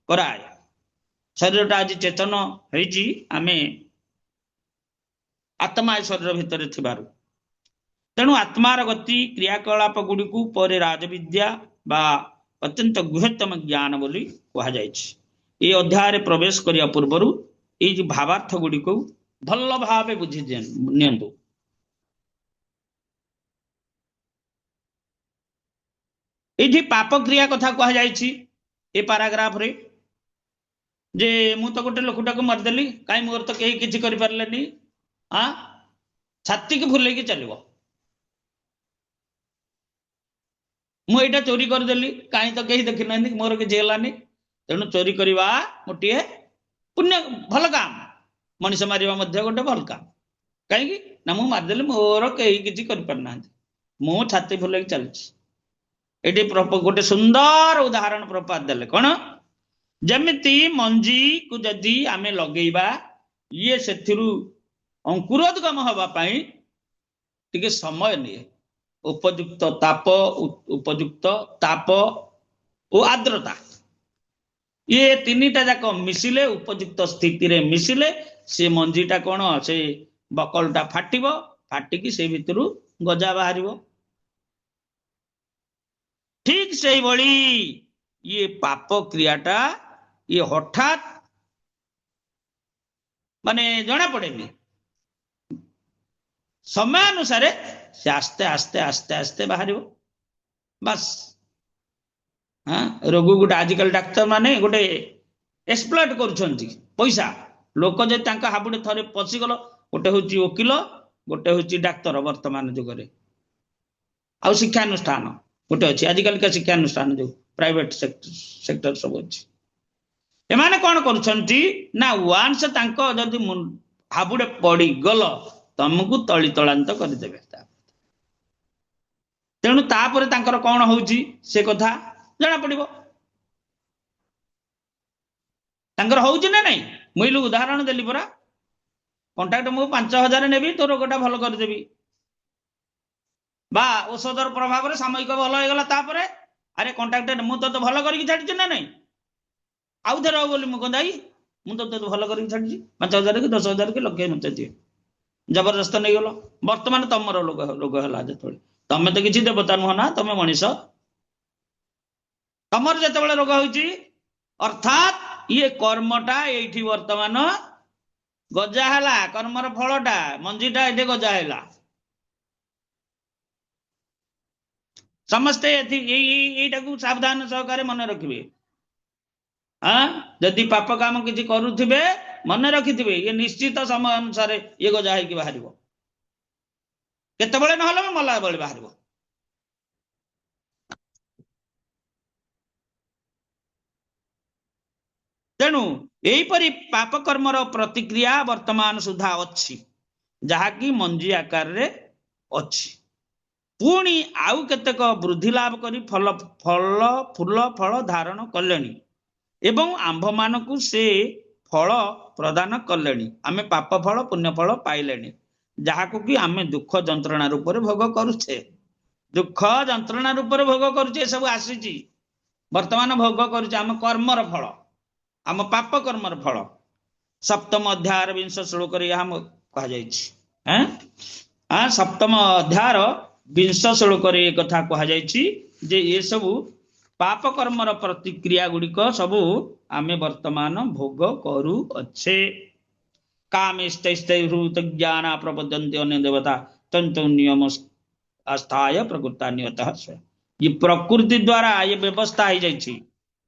କରାଏ। ଶରୀରଟା ଆଜି ଚେତନ ହେଇଛି, ଆମେ ଆତ୍ମା ଏ ଶରୀର ଭିତରେ ଥିବାରୁ। ତେଣୁ ଆତ୍ମାର ଗତି କ୍ରିୟାକଳାପ ଗୁଡିକୁ ପରେ ରାଜବିଦ୍ୟା ବା ଅତ୍ୟନ୍ତ ଗୁହ୍ୟତମ ଜ୍ଞାନ ବୋଲି କୁହାଯାଇଛି। এই ଅଧ୍ୟାୟରେ ପ୍ରବେଶ କରିବା ପୂର୍ବରୁ ଏଇ ଯୋଉ ଭାବାର୍ଥ ଗୁଡିକୁ ଭଲ ଭାବେ ବୁଝି ନିଅନ୍ତୁ। ଏଇଠି ପାପ କ୍ରିୟା କଥା କୁହାଯାଇଛି ଏ ପାରାଗ୍ରାଫରେ, ଯେ ମୁଁ ତ ଗୋଟେ ଲୋକଟାକୁ ମାରିଦେଲି, କାହିଁ ମୋର ତ କେହି କିଛି କରିପାରିଲେନି, ଛାତିକି ଫୁଲେଇକି ଚାଲିବ। ମୁଁ ଏଇଟା ଚୋରି କରିଦେଲି, କାହିଁ ତ କେହି ଦେଖିନାହାନ୍ତି, ମୋର କିଛି ହେଲାନି। ତେଣୁ ଚୋରି କରିବା ଗୋଟିଏ ପୁଣ୍ୟ, ଭଲ କାମ। ମଣିଷ ମାରିବା ମଧ୍ୟ ଗୋଟେ ଭଲ କାମ। କାହିଁକି ନା ମୁଁ ମାରିଦେଲି, ମୋର କେହି କିଛି କରିପାରିନାହାନ୍ତି, ମୁଁ ଛାତି ଫୁଲେଇକି ଚାଲିଛି। ଏଠି ଗୋଟେ ସୁନ୍ଦର ଉଦାହରଣ ପ୍ରପାତ ଦେଲେ। କଣ? ଯେମିତି ମଞ୍ଜିକୁ ଯଦି ଆମେ ଲଗେଇବା, ଇଏ ସେଥିରୁ ଅଙ୍କୁରୋଦ୍ଗମ ହେବା ପାଇଁ ଟିକେ ସମୟ ନିଏ। ଉପଯୁକ୍ତ ତାପ ଓ ଆର୍ଦ୍ରତା, ଇଏ ତିନିଟା ଯାକ ମିଶିଲେ, ଉପଯୁକ୍ତ ସ୍ଥିତିରେ ମିଶିଲେ, ସେ ମଞ୍ଜିଟା କଣ, ସେ ବକଳଟା ଫାଟିବ, ଫାଟିକି ସେ ଭିତରୁ ଗଜା ବାହାରିବ। ଠିକ ସେଇଭଳି ଇଏ ପାପ କ୍ରିୟାଟା ଇଏ ହଠାତ୍ ମାନେ ଜଣା ପଡେନି, ସମୟାନୁସାରେ ସେ ଆସ୍ତେ ଆସ୍ତେ ଆସ୍ତେ ଆସ୍ତେ ବାହାରିବ। ବାସ୍ ରୋଗ ଗୋଟେ, ଆଜିକାଲି ଡାକ୍ତର ମାନେ ଗୋଟେ ଏକ୍ସପ୍ଲଏଟ କରୁଛନ୍ତି ପଇସା। ଲୋକ ଯଦି ତାଙ୍କ ହାବୁଡେ ଥରେ ପଶିଗଲ, ଗୋଟେ ହଉଛି ଓକିଲ, ଗୋଟେ ହଉଛି ଡାକ୍ତର ବର୍ତ୍ତମାନ ଯୁଗରେ, ଆଉ ଶିକ୍ଷାନୁଷ୍ଠାନ ଗୋଟେ ଅଛି, ଆଜିକାଲିକା ଶିକ୍ଷାନୁଷ୍ଠାନ ଯୋଉ ପ୍ରାଇଭେଟ ସେକ୍ଟର ସବୁ ଅଛି। ଏମାନେ କଣ କରୁଛନ୍ତି ନା, ୱାନ୍ସ ତାଙ୍କ ଯଦି ହାବୁଡେ ପଡିଗଲ, ତମକୁ ତଳିତଳାନ୍ତ କରିଦେବେ। ତେଣୁ ତାପରେ ତାଙ୍କର କଣ ହଉଛି ସେ କଥା ଜଣା ପଡିବ। ତାଙ୍କର ହଉଛି ନା ନାଇଁ? ମୁଇଲୁ ଉଦାହରଣ ଦେଲି ପରା, କଣ୍ଟାକ୍ଟ ମୁଁ 5,000 ନେବି, ତୋ ରୋଗଟା ଭଲ କରିଦେବି, ବା ଔଷଧର ପ୍ରଭାବରେ ସାମୟିକ ଭଲ ହେଇଗଲା, ତାପରେ ଆରେ କଣ୍ଟାକ୍ଟ ମୁଁ ତତେ ଭଲ କରିକି ଛାଡିଛି ନା ନାଇଁ, ଆଉ ଥରେ ହଉ ବୋଲି ମୁଁ କଣ ଦାୟୀ? ମୁଁ ତ ତତେ ଭଲ କରିକି ଛାଡିଛି, 5,000 କି 10,000 କି ଲକ୍ଷେ ମତେ ଦିଏ, ଜବରଦସ୍ତ ନେଇଗଲ। ବର୍ତ୍ତମାନ ତମର ରୋଗ ହେଲା ଯେତେବେଳେ, ତମେ ତ କିଛି ଦେବତା ନୁହଁ ନା, ତମେ ମଣିଷ। ତମର ଯେତେବେଳେ ରୋଗ ହଉଛି, ଅର୍ଥାତ୍ ଇଏ କର୍ମଟା ଏଇଠି ବର୍ତ୍ତମାନ ଗଜା ହେଲା, କର୍ମର ଫଳଟା, ମଞ୍ଜିଟା ଏଠି ଗଜା ହେଲା। ସମସ୍ତେ ଏଇଟାକୁ ସାବଧାନ ସହକାରେ ମନେ ରଖିବେ। ଯଦି ପାପ କାମ କିଛି କରୁଥିବେ ମନେ ରଖିଥିବେ, ଇଏ ନିଶ୍ଚିତ ସମୟ ଅନୁସାରେ ଇଏ ଗଜା ହେଇକି ବାହାରିବ, କେତେବେଳେ ନହେଲେ ମଲା ବେଳେ ବାହାରିବ। ତେଣୁ ଏହିପରି ପାପ କର୍ମର ପ୍ରତିକ୍ରିୟା ବର୍ତ୍ତମାନ ସୁଦ୍ଧା ଅଛି, ଯାହାକି ମଞ୍ଜି ଆକାରରେ ଅଛି। ପୁଣି ଆଉ କେତେକ ବୃଦ୍ଧି ଲାଭ କରି ଫୁଲ ଫଳ ଧାରଣ କଲେଣି ଏବଂ ଆମ୍ଭମାନଙ୍କୁ ସେ ଫଳ ପ୍ରଦାନ କଲେଣି। ଆମେ ପାପ ଫଳ ପୁଣ୍ୟ ଫଳ ପାଇଲେଣି, ଯାହାକୁ କି ଆମେ ଦୁଃଖ ଯନ୍ତ୍ରଣା ରୂପରେ ଭୋଗ କରୁଛେ। ଦୁଃଖ ଯନ୍ତ୍ରଣା ରୂପରେ ଭୋଗ କରୁଛେ, ଏସବୁ ଆସିଛି, ବର୍ତ୍ତମାନ ଭୋଗ କରୁଛେ ଆମ କର୍ମର ଫଳ, ଆମ ପାପ କର୍ମର ଫଳ। ସପ୍ତମ ଅଧ୍ୟାୟର 20 ଶ୍ଲୋକରେ ଏହା କୁହାଯାଇଛି। ସପ୍ତମ ଅଧ୍ୟାୟର 20 ଶ୍ଲୋକରେ ଏ କଥା କୁହାଯାଇଛି ଯେ ଏସବୁ ପାପ କର୍ମର ପ୍ରତିକ୍ରିୟା ଗୁଡିକ ସବୁ ଆମେ ବର୍ତ୍ତମାନ ଭୋଗ କରୁଅଛେ। କାମେଷ୍ଟୈସ୍ତୈହୃତ ଜ୍ଞାନ ପ୍ରପଦ୍ୟନ୍ତେ ଅନ୍ୟ ଦେବତା ତନ୍ତୁ ନିୟମ ଆସ୍ଥାୟ ପ୍ରକୃତା ନିୟତଃ ସ୍ୱୟଂ। ये प्रकृति द्वारा ये व्यवस्था हो जाइए,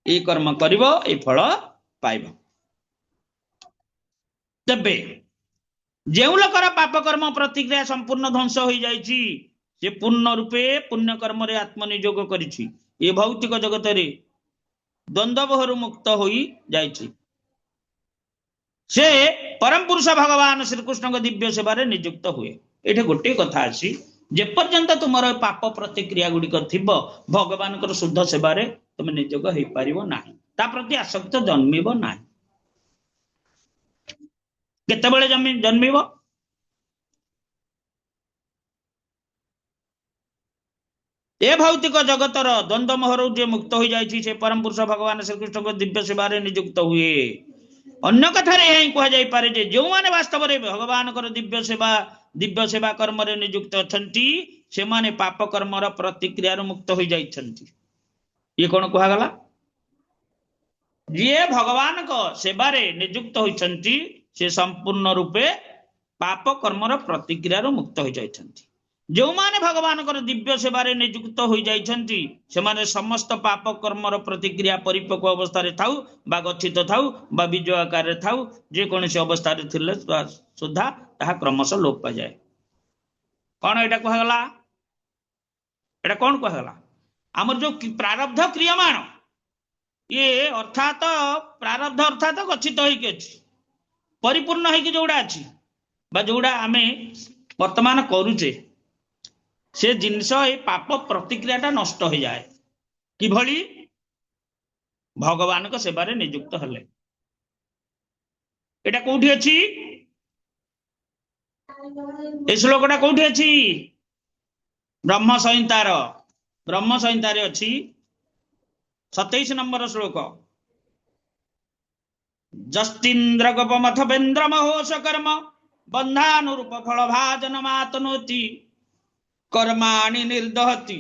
ये कर्म करिवो ये फल पाइब। तेबे जेउ लोकर पाप कर्म प्रतिक्रिया संपूर्ण ध्वंस हो जाइए, से पूर्ण रूपे पुण्य कर्म रे आत्मनियोग करिछि, ये भौतिक जगत रे द्वंद्वभरु मुक्त हो जाइछि, से परम पुरुष भगवान श्रीकृष्ण को दिव्य सेवा रे नियुक्त हुए। ये गोटे कथा अछि, जे पर्यंत तुमर पाप प्रतिक्रिया गुड़िक थिब भगवान शुद्ध सेवा तुम नियोग हो पार ना, ता प्रति आसक्त जन्मिब ना। केतेबेले जन्मिब? ए भौतिक जगतर द्वंद्व मोहर जे मुक्त हो जाइछि, से परम पुरुष भगवान श्रीकृष्ण को दिव्य सेवा नियुक्त हुए। अन्य कथा कह जाई पारे जे जो माने वास्तव में भगवान दिव्य सेवा कर्म रे नियुक्त अछंती, से माने पाप कर्मर प्रतिक्रिया मुक्त हो जाइछंती। ये कौन कहगला? जे भगवान को सेवा रे नियुक्त होइछंती, से संपूर्ण रूपे पाप कर्मर प्रतिक्रिया मुक्त हो जाइछंती। जो माने भगवान को दिव्य सेवा रे नियुक्त हो जाइछंती, से माने समस्त पाप कर्मर प्रतिक्रिया परिपक्व अवस्था रे थाउ बा गठित थाउ बा बीज आकार रे थाउ, जे कोनसी अवस्था रे थिले सुधा ताहा क्रमशः लोप पा जाए। कौन एटा कहगला? एटा कौन कहगला? आमर जो प्रारब्ध क्रियमाण ये अर्थात प्रारब्ध अर्थात गच्छित होइके अछि, परिपूर्ण होइके जोड़ा अछि बा जोड़ा आमे वर्तमान करूचे, से जिनस ए पाप प्रतिक्रियाटा नष्ट हो जाए कि भली भगवान को सेवा रे नियुक्त हले। एटा कोठी अछि? ए श्लोकटा कोठी अछि? ब्रह्म संहितार अछि 27 नंबर श्लोक। जस्तिन्द्र गोपमथ बेन्द्र महोश कर्म बंधानुरूप फल भाजन मातनोति कर्माणि निर्दहति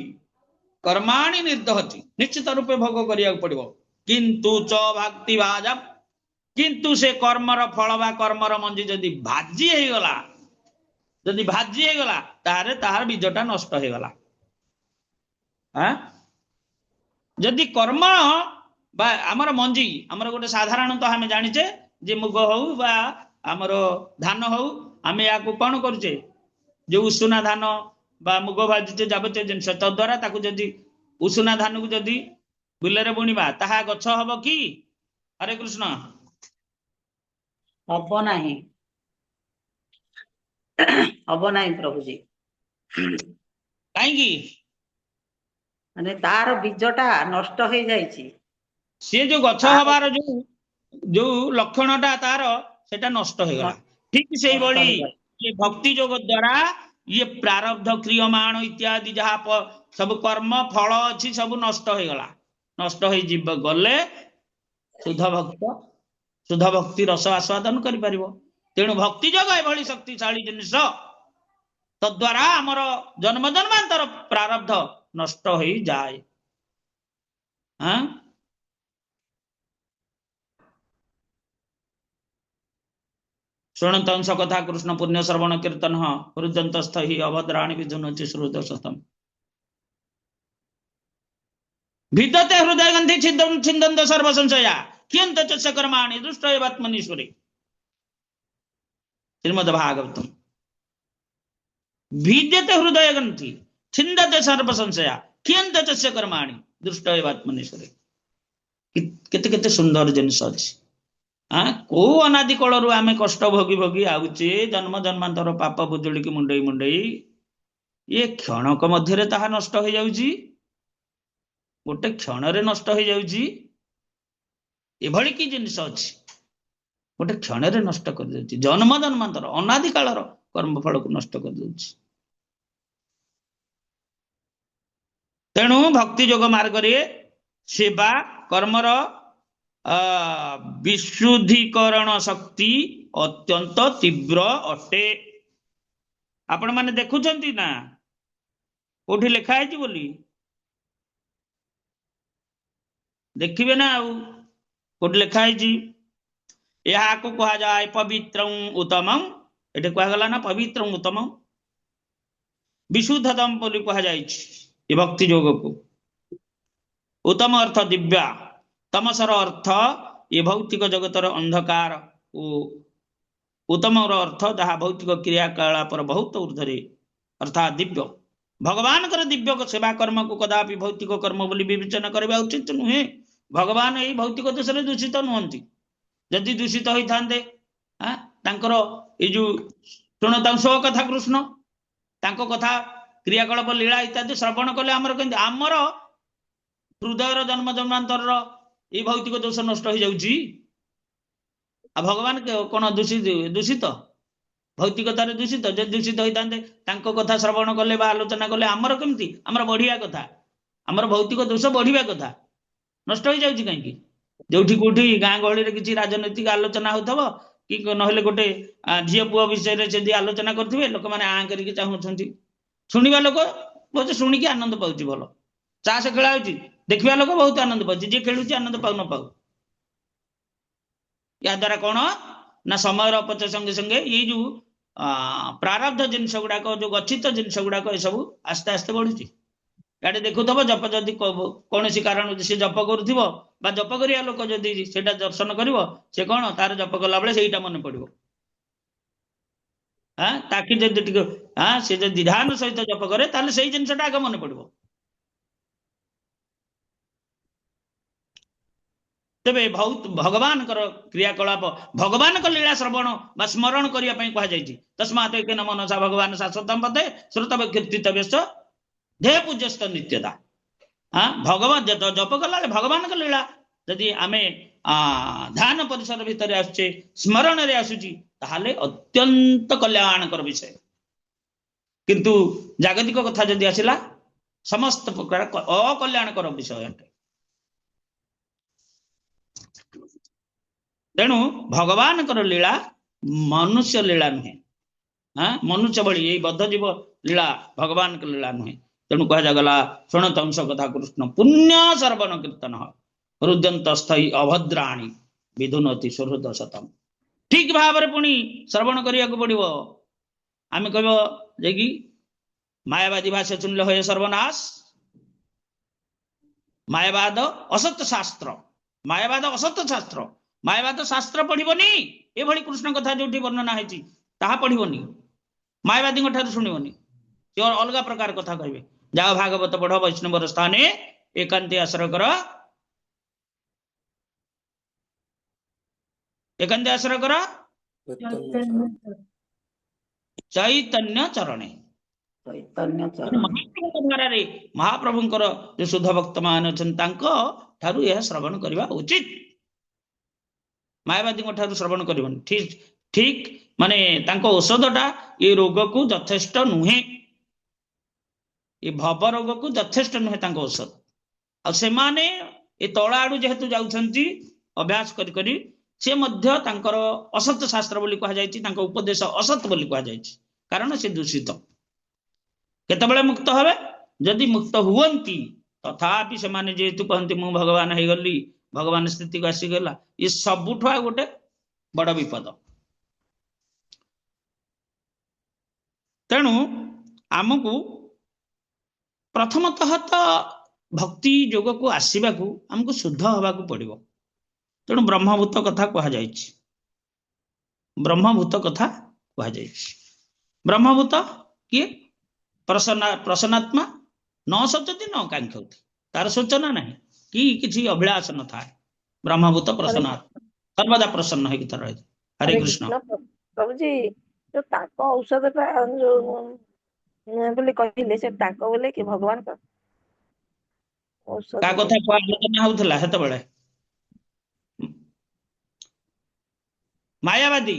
निश्चित रूपे भोग करिया पड़िबो, किंतु च भक्ति भाजम, किंतु से कर्मर फल बा कर्मर मंजी जदि भाजी हे गला तारे तार बीजटा नष्ट हे गला। जदि कर्म बा आमर मंजी आमर गोटे साधारणतः हमें जानिचे जे मुग हो बा आमर धान हो, आमे या को कोन करूचे, जो उषुना धान बा मुग भाजुचे जाबते जिनस तद्वारा ताकू जदि उषुना धान को जदि बिलरे बुणीबा ताहा गछ हबो कि? हरे कृष्ण। हबो नाही, हबो नाही प्रभु जी। काहेकि माने तार बीजटा नष्ट हो जाइछि, से जो गछ हबार जो जो लक्षणटा तार सेटा नष्ट हो गला ठीक से बड़ी ये भक्ति योग द्वारा ये प्रारब्ध क्रियमाण इत्यादि जहाँ सब कर्म फल अच्छी सब नष्ट हो गला नष्ट हो जीव गले शुद्ध भक्ति रस आस्वादन करि परिबो तेणु भक्ति योग एभली शक्तिशाली जिनिस तद्वारा आमर जन्म जन्मांतर प्रारब्ध नष्ट हो जाए हाँ शुणत अंश कथा कृष्ण पुण्य श्रवण कीर्तन हृदयंतस्थ ही अभद्राणि विधुनोति श्रुत सतम विद्यते हृदय गंधि छिन्दन्त सर्व संशया कियंत च कर्माणि दुष्ट एवात्मनीश्वरे श्रीमद् भागवतम विद्यते हृदय गंधि छिन्दते सर्व संशया कियंत च कर्माणि दुष्ट एवात्मनीश्वरे केते केते सुंदर जिनिस अछि को अनादि कलरु आमे कष्ट भोगी भोगी आउचे जन्म जन्मांतर पाप बुजुड़ी की मुंडई मुंडई ये क्षणक मध्य ताहा नष्ट हो जाउची गोटे क्षण रे नष्ट हो जाउची एभली की जिनिस अछि गोटे क्षण रे नष्ट कर देउची जन्म जन्मांतर अनादि कालर कर्मफल को नष्ट कर देउची तेणु भक्ति योग मार्ग रे सेवा कर्मर विशुद्धीकरण शक्ति अत्यंत तीव्र अटे आपण माने देखुचंती ना कोठी लिखा है बोली देखिबे ना आउ कोठी लिखा है यहा को कहा जाए पवित्रं उत्तमं एटे कहा गला ना पवित्रं उत्तमं विशुद्धतम बोली कहा जाय ये भक्ति योग को उत्तम अर्थ दिव्या तमसर अर्थ ये भौतिक जगतर अंधकार उत्तम अर्थ जहाँ भौतिक क्रियाकलाप बहुत ऊर्धरे अर्थात दिव्य भगवान दिव्य सेवा कर्म को कदापि भौतिक कर्म बोली विवेचना करबा उचित नुहे भगवान यही भौतिक देश में दूषित नुहंती जदि दूषित होता तांकर ये जो शुणता स्व कथा कृष्ण तांको कथा क्रियाकलाप लीला इत्यादि श्रवण कले आमर केंद्र आमर हृदयर जन्म जन्मांतर ये भौतिक दोष नष्ट हो जाउची आ भगवान कौन दूषित भौतिकतार दूषित जो दूषित होता कथा श्रवण कले आलोचना कले आमर केमती आमर बढ़िया कथा आमर भौतिक दोष बढ़िया कथा नष्ट हो जाउची कहीं जोठी कोठी गाँ गहली किसी राजनैतिक आलोचना होथबो कि नहले गोटे झील पुआ विषय रे जदि आलोचना करथिबे लोक माने आ करिके चाहुछंती सुनिबा लोक बहुत शुणिकी आनंद पाउची भलो चाष खेला होची देखिबा लोक बहुत आनंद पाउची जे खेलुची आनंद पाउ न पाउ या द्वारा कौन ना समय अपचय संगे संगे ये जो प्रारब्ध जिनस गुड़ाक जो गच्छित जिनस गुड़ाक ये सब आस्ते आस्ते बढ़ुची याडे देखुथबो जप जदि कौन कारण से जप करुथिबो बा जप करिया लोक जदि सेटा दर्शन करिवो से कौन तार जप कला बेले सेटा मन पड़िवो ताकि जदि टिके से जदि ध्यान सहित जप करे ताले सेही जिनसटा आगे मन पड़िवो तेबे बहुत भगवान क्रियाकलाप भगवान लीला श्रवण बा स्मरण करने कह जाए तस्मात् एक मनसा भगवान शाश्वतम पदे श्रुतव कीर्तितव्यश्च ध्येय पूज्यस्त नित्यता भगवान जप कला भगवान लीला जदि आमे ध्यान परिसर भितर आसुचे स्मरण रे आसुची ताहाले अत्यंत कल्याणकर विषय किंतु जागतिक कथा जदि आसिला समस्त प्रकार अकल्याणकर विषय अटे तेणु भगवान लीला मनुष्य लीला नुहे मनुष्य भली यही बद्ध जीव लीला भगवान लीला नुहे तेणु कह जागला शुणत अंश कथा कृष्ण पुण्य सर्वन कीर्तन हृदयंतस्थई अभद्राणी विधुनति सुहृद शतम ठीक भाव पुणी श्रवण करिया पड़ो आम कह कि मायावादी भाष्य चुनले हो सर्वनाश मायावाद असत्य शास्त्र मायावाद असत्य शास्त्र मायावाद शास्त्र पढ़िबनी ए भली कृष्ण कथा जो वर्णना है ताहा पढ़िबनी मायावादी ठार शुणिबनी से अलग प्रकार कथा कहबे जाओ भागवत पढ़ वैष्णव स्थाने एकांती आश्रय कर एकांती आश्रय कर चैतन्य चरणे महाप्रभुंकर जो शुद्ध भक्त मान अच्छा ठारू यह श्रवण करवा उचित ମାୟାବାଦୀଙ୍କ ଠାରୁ ଶ୍ରବଣ କରିବନି। ଠିକ ଠିକ ମାନେ ତାଙ୍କ ଔଷଧଟା ଏ ରୋଗକୁ ଯଥେଷ୍ଟ ନୁହେଁ, ଏ ଭବ ରୋଗକୁ ଯଥେଷ୍ଟ ନୁହେଁ ତାଙ୍କ ଔଷଧ। ଆଉ ସେମାନେ ଏ ତଳ ଆଡୁ ଯେହେତୁ ଯାଉଛନ୍ତି ଅଭ୍ୟାସ କରି କରି, ସେ ମଧ୍ୟ ତାଙ୍କର ଅସତ ଶାସ୍ତ୍ର ବୋଲି କୁହାଯାଇଛି, ତାଙ୍କ ଉପଦେଶ ଅସତ ବୋଲି କୁହାଯାଇଛି, କାରଣ ସେ ଦୂଷିତ। କେତେବେଳେ ମୁକ୍ତ ହେବେ? ଯଦି ମୁକ୍ତ ହୁଅନ୍ତି, ତଥାପି ସେମାନେ ଯେହେତୁ କହନ୍ତି ମୁଁ ଭଗବାନ ହେଇଗଲି, ଭଗବାନ ସ୍ଥିତିକୁ ଆସିଗଲା, ଏ ସବୁଠୁ ଆଉ ଗୋଟେ ବଡ ବିପଦ। ତେଣୁ ଆମକୁ ପ୍ରଥମତଃ ତ ଭକ୍ତି ଯୋଗକୁ ଆସିବାକୁ ଆମକୁ ଶୁଦ୍ଧ ହବାକୁ ପଡିବ। ତେଣୁ ବ୍ରହ୍ମଭୂତ କଥା କୁହାଯାଇଛି, ବ୍ରହ୍ମଭୂତ କଥା କୁହାଯାଇଛି। ବ୍ରହ୍ମଭୂତ କିଏ? ପ୍ରସନ୍ନାତ୍ମା, ନ ଶୋଚତି ନ କାଙ୍କ୍ଷତି, ତାର ଶୋଚନା ନାହିଁ କି କିଛି ଅଭିଳାଷ ନଥାଏ। ବ୍ରହ୍ମଭୂତ ପ୍ରସନ୍ନାତ୍ମା, ସର୍ବଦା ପ୍ରସନ୍ନ ହେଇକି ତାର ରହିଥାଏ। ହରେ କୃଷ୍ଣ। ପ୍ରଭୁଜୀ, ଯୋଉ ତାଙ୍କ ଔଷଧଟା ଯୋଉ ବୋଲି କହିଲେ, ସେ ତାଙ୍କ ବୋଲେ କି ଭଗବାନଙ୍କ ଔଷଧ? କାହା କଥା ଆଲୋଚନା ହଉଥିଲା ସେତେବେଳେ? ମାୟାବାଦୀ,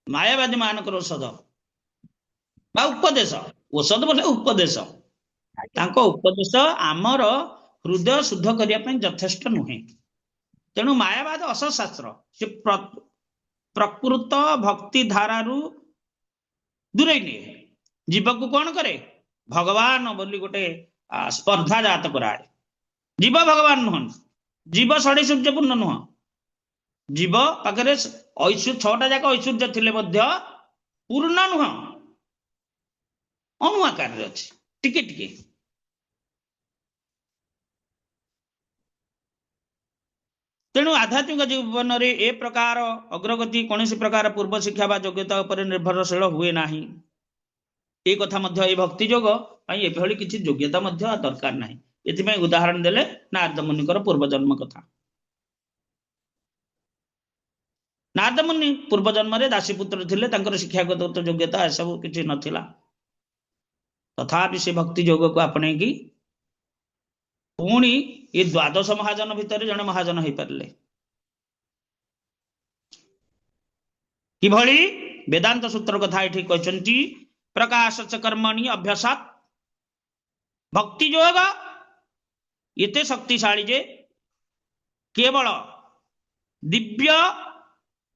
ମାୟାବାଦୀ ମାନଙ୍କର ଔଷଧ ବା ଉପଦେଶ, ଔଷଧ ବୋଲେ ଉପଦେଶ, ତାଙ୍କ ଉପଦେଶ ଆମର ହୃଦୟ ଶୁଦ୍ଧ କରିବା ପାଇଁ ଯଥେଷ୍ଟ ନୁହେଁ। ତେଣୁ ମାୟାବାଦ ଅସଶାସ୍ତ୍ର, ସେ ପ୍ରକୃତ ଭକ୍ତି ଧାରାରୁ ଦୂରେଇ ନିଏ। ଜୀବକୁ କଣ କରେ? ଭଗବାନ ବୋଲି ଗୋଟେ ସ୍ପର୍ଦ୍ଧା ଜାତ କରାଏ। ଜୀବ ଭଗବାନ ନୁହନ୍ତି, ଜୀବ ଷଡୀ ସୂର୍ଯ୍ୟପୂର୍ଣ୍ଣ ନୁହଁ। ଜୀବ ପାଖରେ 6ଟା ଯାକ ଐଶ୍ୱର୍ଯ୍ୟ ଥିଲେ ମଧ୍ୟ ପୂର୍ଣ୍ଣ ନୁହଁ, ଅଣୁ ଆକାରରେ ଅଛି, ଟିକେ ଟିକେ। ତେଣୁ ଆଧ୍ୟାତ୍ମିକ ଜୀବନରେ ଏ ପ୍ରକାର ଅଗ୍ରଗତି କୌଣସି ପ୍ରକାର ପୂର୍ବ ଶିକ୍ଷା ବା ଯୋଗ୍ୟତା ଉପରେ ନିର୍ଭରଶୀଳ ହୁଏ ନାହିଁ। ଏ କଥା ମଧ୍ୟ ଏ ଭକ୍ତି ଯୋଗ ପାଇଁ ଏଭଳି କିଛି ଯୋଗ୍ୟତା ମଧ୍ୟ ଦରକାର ନାହିଁ। ଏଥିପାଇଁ ଉଦାହରଣ ଦେଲେ ନାରଦ ମୁନିଙ୍କର ପୂର୍ବଜନ୍ମ କଥା। ନାରଦ ମୁନି ପୂର୍ବ ଜନ୍ମରେ ଦାସୀପୁତ୍ର ଥିଲେ, ତାଙ୍କର ଶିକ୍ଷାଗତ ଯୋଗ୍ୟତା ଏସବୁ କିଛି ନଥିଲା। ତଥାପି ସେ ଭକ୍ତି ଯୋଗକୁ ଆପଣେଇକି ପୁଣି ଏ ଦ୍ୱାଦଶ ମହାଜନ ଭିତରେ ଜଣେ ମହାଜନ ହେଇପାରିଲେ। କିଭଳି? ବେଦାନ୍ତ ସୂତ୍ର କଥା ଏଠି କହିଛନ୍ତି, ପ୍ରକାଶ ଚ କର୍ମଣି ଅଭ୍ୟାସାତ୍। ଭକ୍ତି ଯୋଗ ଏତେ ଶକ୍ତିଶାଳୀ ଯେ କେବଳ ଦିବ୍ୟ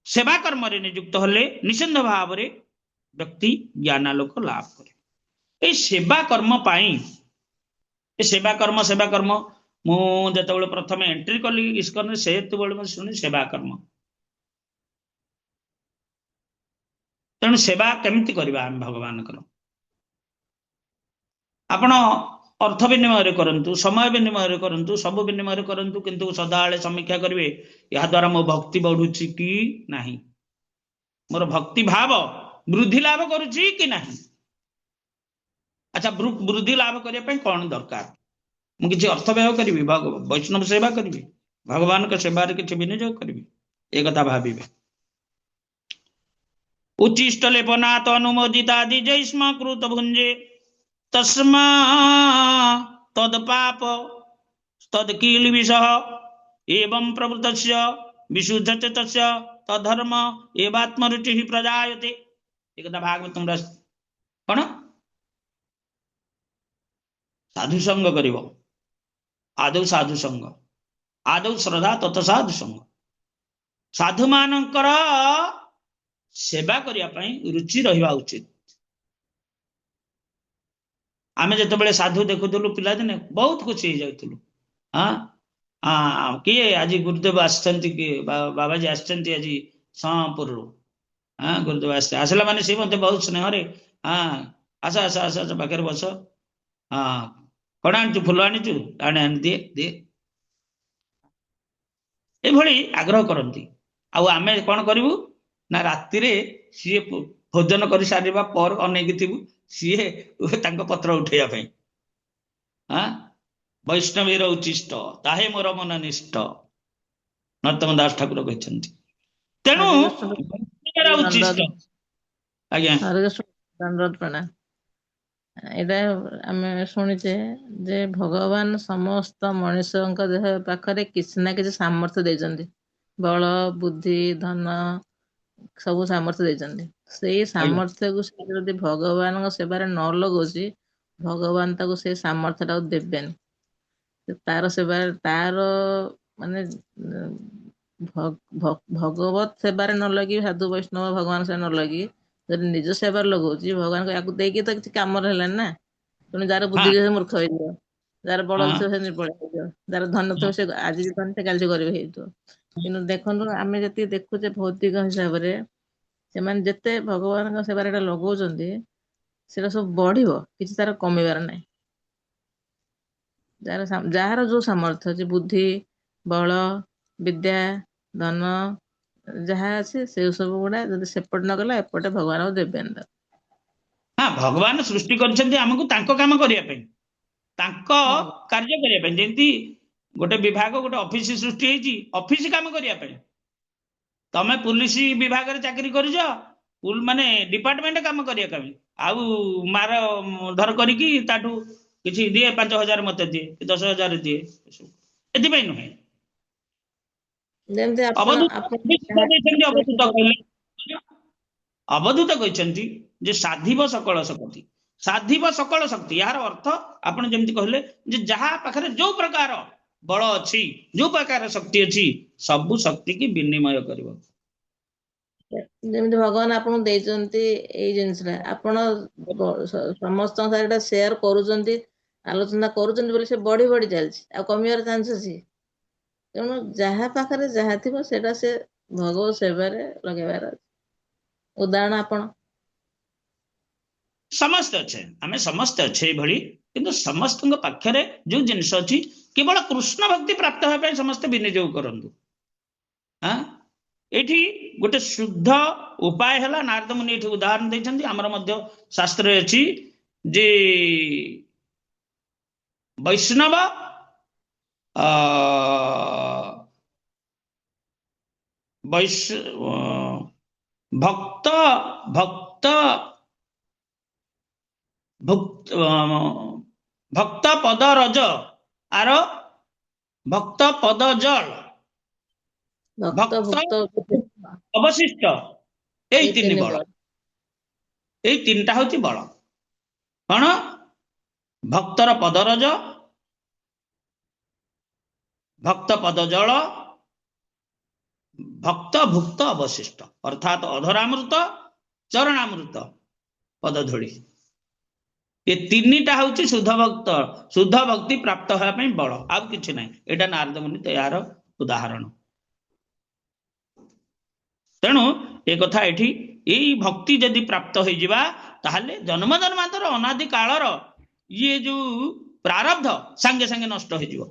ସେବା କର୍ମରେ ନିଯୁକ୍ତ ହେଲେ ନିଶ୍ଚିନ୍ତ ଭାବରେ ବ୍ୟକ୍ତି ଜ୍ଞାନାଲୋକ ଲାଭ କରେ। এই সেবা কর্ম পাই, ଏ ସେବା କର୍ମ ମୁଁ ଯେତେବେଳେ ପ୍ରଥମେ ଏଣ୍ଟ୍ରି କଲି ଇସ୍କନରେ, ସେତେବେଳେ ମୁଁ ଶୁଣି ସେବା କର୍ମ। ତେଣୁ ସେବା କେମିତି କରିବା ଆମେ ଭଗବାନଙ୍କର? ଆପଣ ଅର୍ଥ ବିନିମୟରେ କରନ୍ତୁ, ସମୟ ବିନିମୟରେ କରନ୍ତୁ, ସବୁ ବିନିମୟରେ କରନ୍ତୁ, କିନ୍ତୁ ସଦାବେଳେ ସମୀକ୍ଷା କରିବେ ଏହା ଦ୍ୱାରା ମୋ ଭକ୍ତି ବଢୁଛି କି ନାହିଁ, ମୋର ଭକ୍ତି ଭାବ ବୃଦ୍ଧି ଲାଭ କରୁଛି କି ନାହିଁ। ଆଚ୍ଛା, ବୃଦ୍ଧି ଲାଭ କରିବା ପାଇଁ କଣ ଦରକାର? ମୁଁ କିଛି ଅର୍ଥ ବ୍ୟୟ କରିବି, ବୈଷ୍ଣବ ସେବା କରିବି, ଭଗବାନଙ୍କ ସେବାରେ କିଛି ବିନିଯୋଗ କରିବି, ଏ କଥା ଭାବିବେ। ଉଚ୍ଚିଷ୍ଟ ଲେପନାଥ ଅନୁମୋଦିତାଦି ଜୈଷ୍ମ କୃତ ଭୁଞ୍ଜେ ତସ୍ମା ତଦ୍ ପାପ ତଦ୍ କିଳ୍ବିଷଃ ଏବଂ ପ୍ରଭୃତସ୍ୟ ବିଶୁଦ୍ଧ ଚେତସ୍ୟ ତଦ୍ଧର୍ମ ଏବାତ୍ମରୁଚି ପ୍ରଜାୟତେ। ଏ କଥା ଭାଗବତ କଣ? ସାଧୁ ସଙ୍ଗ କରିବ, ଆଦୌ ସାଧୁ ସଙ୍ଗ, ଆଦୌ ଶ୍ରଦ୍ଧା ତତ ସାଧୁ ସଙ୍ଗ। ସାଧୁ ମାନଙ୍କର ସେବା କରିବା ପାଇଁ ରୁଚି ରହିବା ଉଚିତ। ଆମେ ଯେତେବେଳେ ସାଧୁ ଦେଖୁଥିଲୁ ପିଲାଦିନେ ବହୁତ ଖୁସି ହେଇଯାଉଥିଲୁ। କିଏ ଆଜି ଗୁରୁଦେବ ଆସିଛନ୍ତି, କିଏ ବାବାଜୀ ଆସିଛନ୍ତି ଆଜି ସମ୍ପୁରରୁ, ଗୁରୁଦେବ ଆସିছে, ଆସିଲା ମାନେ ସେ ମତେ ବହୁତ ସ୍ନେହରେ ଆସ ଆସ ଆସ ଆସ ପାଖରେ ବସ, କଣ ଆଣିଛୁ, ଫୁଲ ଆଣିଛୁ, ଆଣି ଦିଏ ଦିଏ, ଏଭଳି ଆଗ୍ରହ କରନ୍ତି। ଆଉ ଆମେ କଣ କରିବୁ ନା, ରାତିରେ ସିଏ ଭୋଜନ କରି ସାରିବା ପରେ ଅନେଇକି ଥିବୁ, ସିଏ ତାଙ୍କ ପତ୍ର ଉଠେଇବା ପାଇଁ। ବୈଷ୍ଣବୀର ଉଚ୍ଚିଷ୍ଟ ତାହେ ମୋର ମନ ନିଷ୍ଠ, ନରୋତ୍ତମ ଦାସ ଠାକୁର କହିଛନ୍ତି। ତେଣୁ ଉଚ୍ଚିଷ୍ଟ। ଆଜ୍ଞା, ଦଣ୍ଡବତ ପ୍ରଣାମ। ଏଇଟା ଆମେ ଶୁଣିଛେ ଯେ ଭଗବାନ ସମସ୍ତ ମଣିଷଙ୍କ ଦେହ ପାଖରେ କିଛି ନା କିଛି ସାମର୍ଥ୍ୟ ଦେଇଛନ୍ତି। ବଳ, ବୁଦ୍ଧି, ଧନ ସବୁ ସାମର୍ଥ୍ୟ ଦେଇଛନ୍ତି। ସେଇ ଆଜ୍ଞା ସାମର୍ଥ୍ୟକୁ ସେ ଯଦି ଭଗବାନଙ୍କ ସେବାରେ ନ ଲଗଉଛି, ଭଗବାନ ତାକୁ ସେଇ ସାମର୍ଥ୍ୟଟାକୁ ଦେବେନି। ତାର ସେବାରେ ତାର ମାନେ ଭଗବତ ସେବାରେ ନ ଲାଗି, ସାଧୁ ବୈଷ୍ଣବ ଭଗବାନ ସେବାରେ ନ ଲାଗି ଯଦି ନିଜ ସେବାରେ ଲଗଉଛି, ଭଗବାନଙ୍କୁ ୟାକୁ ଦେଇକି ତ କିଛି କାମରେ ହେଲାନି ନା। ତେଣୁ ଯାହାର ହଁ ବୁଦ୍ଧି ଥିବ ସେ ମୂର୍ଖ ହେଇଯିବ, ଯାହାର ବଳ ହଁ ଥିବ ସେ ନିର୍ବଳ ହେଇଯିବ, ଯାହାର ଧନ ଥିବ ସେ ଆଜି ଧନୀ ସେ କାଲି ସେ ଗରିବ ହେଇଯିବ। କିନ୍ତୁ ଦେଖନ୍ତୁ, ଆମେ ଯେତିକି ଦେଖୁଛେ ଭୌତିକ ହିସାବରେ, ସେମାନେ ଯେତେ ଭଗବାନଙ୍କ ସେବାରେ ଏଟା ଲଗଉଛନ୍ତି, ସେଟା ସବୁ ବଢିବ, କିଛି ତାର କମିବାର ନାହିଁ। ଯାହାର ଯୋଉ ସାମର୍ଥ୍ୟ ଅଛି, ବୁଦ୍ଧି, ବଳ, ବିଦ୍ୟା, ଧନ ଯାହା ଅଛି, ସେ ସବୁ ଗୁଡା ଯଦି ସେପଟେ ନ ଗଲା, ଏପଟେ ଭଗବାନ ଆଉ ଦେବେନି ତାକୁ। ହଁ, ଭଗବାନ ସୃଷ୍ଟି କରିଛନ୍ତି ଆମକୁ ତାଙ୍କ କାମ କରିବା ପାଇଁ, ତାଙ୍କ ଆଜ୍ଞା। କାର୍ଯ୍ୟ କରିବା ପାଇଁ। ଯେମିତି ଗୋଟେ ବିଭାଗ, ଗୋଟେ ଅଫିସ ସୃଷ୍ଟି ହେଇଛି ଅଫିସ କାମ କରିବା ପାଇଁ। ତମେ ପୁଲିସ ବିଭାଗରେ ଚାକିରି କରିଛ, ମାନେ ଡିପାର୍ଟମେଣ୍ଟ କାମ କରିବା ପାଇଁ। ଆଉ ମାର ଧର କରିକି ତାଠୁ କିଛି ଦିଏ, 5,000 ମତେ ଦିଏ କି 10,000 ଦିଏ, ଏଥିପାଇଁ ନୁହେଁ। ଯେମିତି ଆପଣ ଅବଧୂତ ଆପଣ ଅଭିଷେକ ଯାହା ଦେଇଛନ୍ତି, ଅବଧୂତ ଆପଣ କହିଲେ, ଅବଧୂତ କହିଛନ୍ତି ଯେ ସାଧିବ ସକଳ ଶକ୍ତି। ସାଧିବ ସକଳ ଶକ୍ତି, ଏହାର ଅର୍ଥ ଆପଣ ଯେମିତି କହିଲେ ଯେ ଯାହା ପାଖରେ ଯୋଉ ପ୍ରକାର ବଳ ଅଛି, ଯୋଉ ପ୍ରକାର ଶକ୍ତି ଅଛି, ସବୁ ଶକ୍ତି କି ବିନିମୟ କରିବ। ଯେମିତି ଭଗବାନ ଆପଣଙ୍କୁ ଦେଇଛନ୍ତି ଏଇ ଜିନିଷଟା, ଆପଣ ସମସ୍ତଙ୍କ ସାଙ୍ଗରେ ଏଟା ସେୟାର କରୁଛନ୍ତି, ଆଲୋଚନା କରୁଛନ୍ତି ବୋଲି ସେ ବଢି ବଢି ଚାଲିଛି, ଆଉ କମିବାର ଚାନ୍ସ ଅଛି? ତେଣୁ ଯାହା ପାଖରେ ଯାହା ଥିବ ସେଇଟା ସେ ଭଗବତ ସେବାରେ ଲଗେଇବାର ଅଛି। ଉଦାହରଣ ଆପଣ। ସମସ୍ତେ ଅଛେ, ଆମେ ସମସ୍ତେ ଅଛେ ଏଇଭଳି, କିନ୍ତୁ ସମସ୍ତଙ୍କ ପାଖରେ ଯୋଉ ଜିନିଷ ଅଛି, କେବଳ କୃଷ୍ଣ ଭକ୍ତି ପ୍ରାପ୍ତ ହେବା ପାଇଁ ସମସ୍ତେ ବିନିଯୋଗ କରନ୍ତୁ। ଏଠି ଗୋଟେ ଶୁଦ୍ଧ ଉପାୟ ହେଲା, ନାରଦ ମୁନି ଏଠି ଉଦାହରଣ ଦେଇଛନ୍ତି, ଆମର ମଧ୍ୟ ଶାସ୍ତ୍ରରେ ଅଛି ଯେ ବୈଷ୍ଣବ ଭକ୍ତ ଭକ୍ତ ଭକ୍ତ ପଦ ରଜ ଆର ଭକ୍ତ ପଦ ଜଳ ଭକ୍ତ ଅବଶିଷ୍ଟ, ଏଇ ତିନି ବଳ। ଏଇ ତିନିଟା ହଉଛି ବଳ। କଣ? ଭକ୍ତର ପଦରଜ, ଭକ୍ତ ପଦ ଜଳ, ଭକ୍ତ ଭୁକ୍ତ ଅବଶିଷ୍ଟ, ଅର୍ଥାତ ଅଧରାମୃତ, ଚରଣାମୃତ, ପଦଧୂଳି। ଏ ତିନିଟା ହଉଛି ଶୁଦ୍ଧ ଭକ୍ତ, ଶୁଦ୍ଧ ଭକ୍ତି ପ୍ରାପ୍ତ ହେବା ପାଇଁ ବଳ, ଆଉ କିଛି ନାହିଁ। ଏଇଟା ନାରଦ ମୁନି ଏହାର ଉଦାହରଣ। ତେଣୁ ଏ କଥା ଏଠି, ଏଇ ଭକ୍ତି ଯଦି ପ୍ରାପ୍ତ ହେଇଯିବା, ତାହେଲେ ଜନ୍ମ ଜନ୍ମାନ୍ତର ଅନାଦି କାଳର ଇଏ ଯୋଉ ପ୍ରାରବ୍ଧ ସାଙ୍ଗେ ସାଙ୍ଗେ ନଷ୍ଟ ହେଇଯିବ।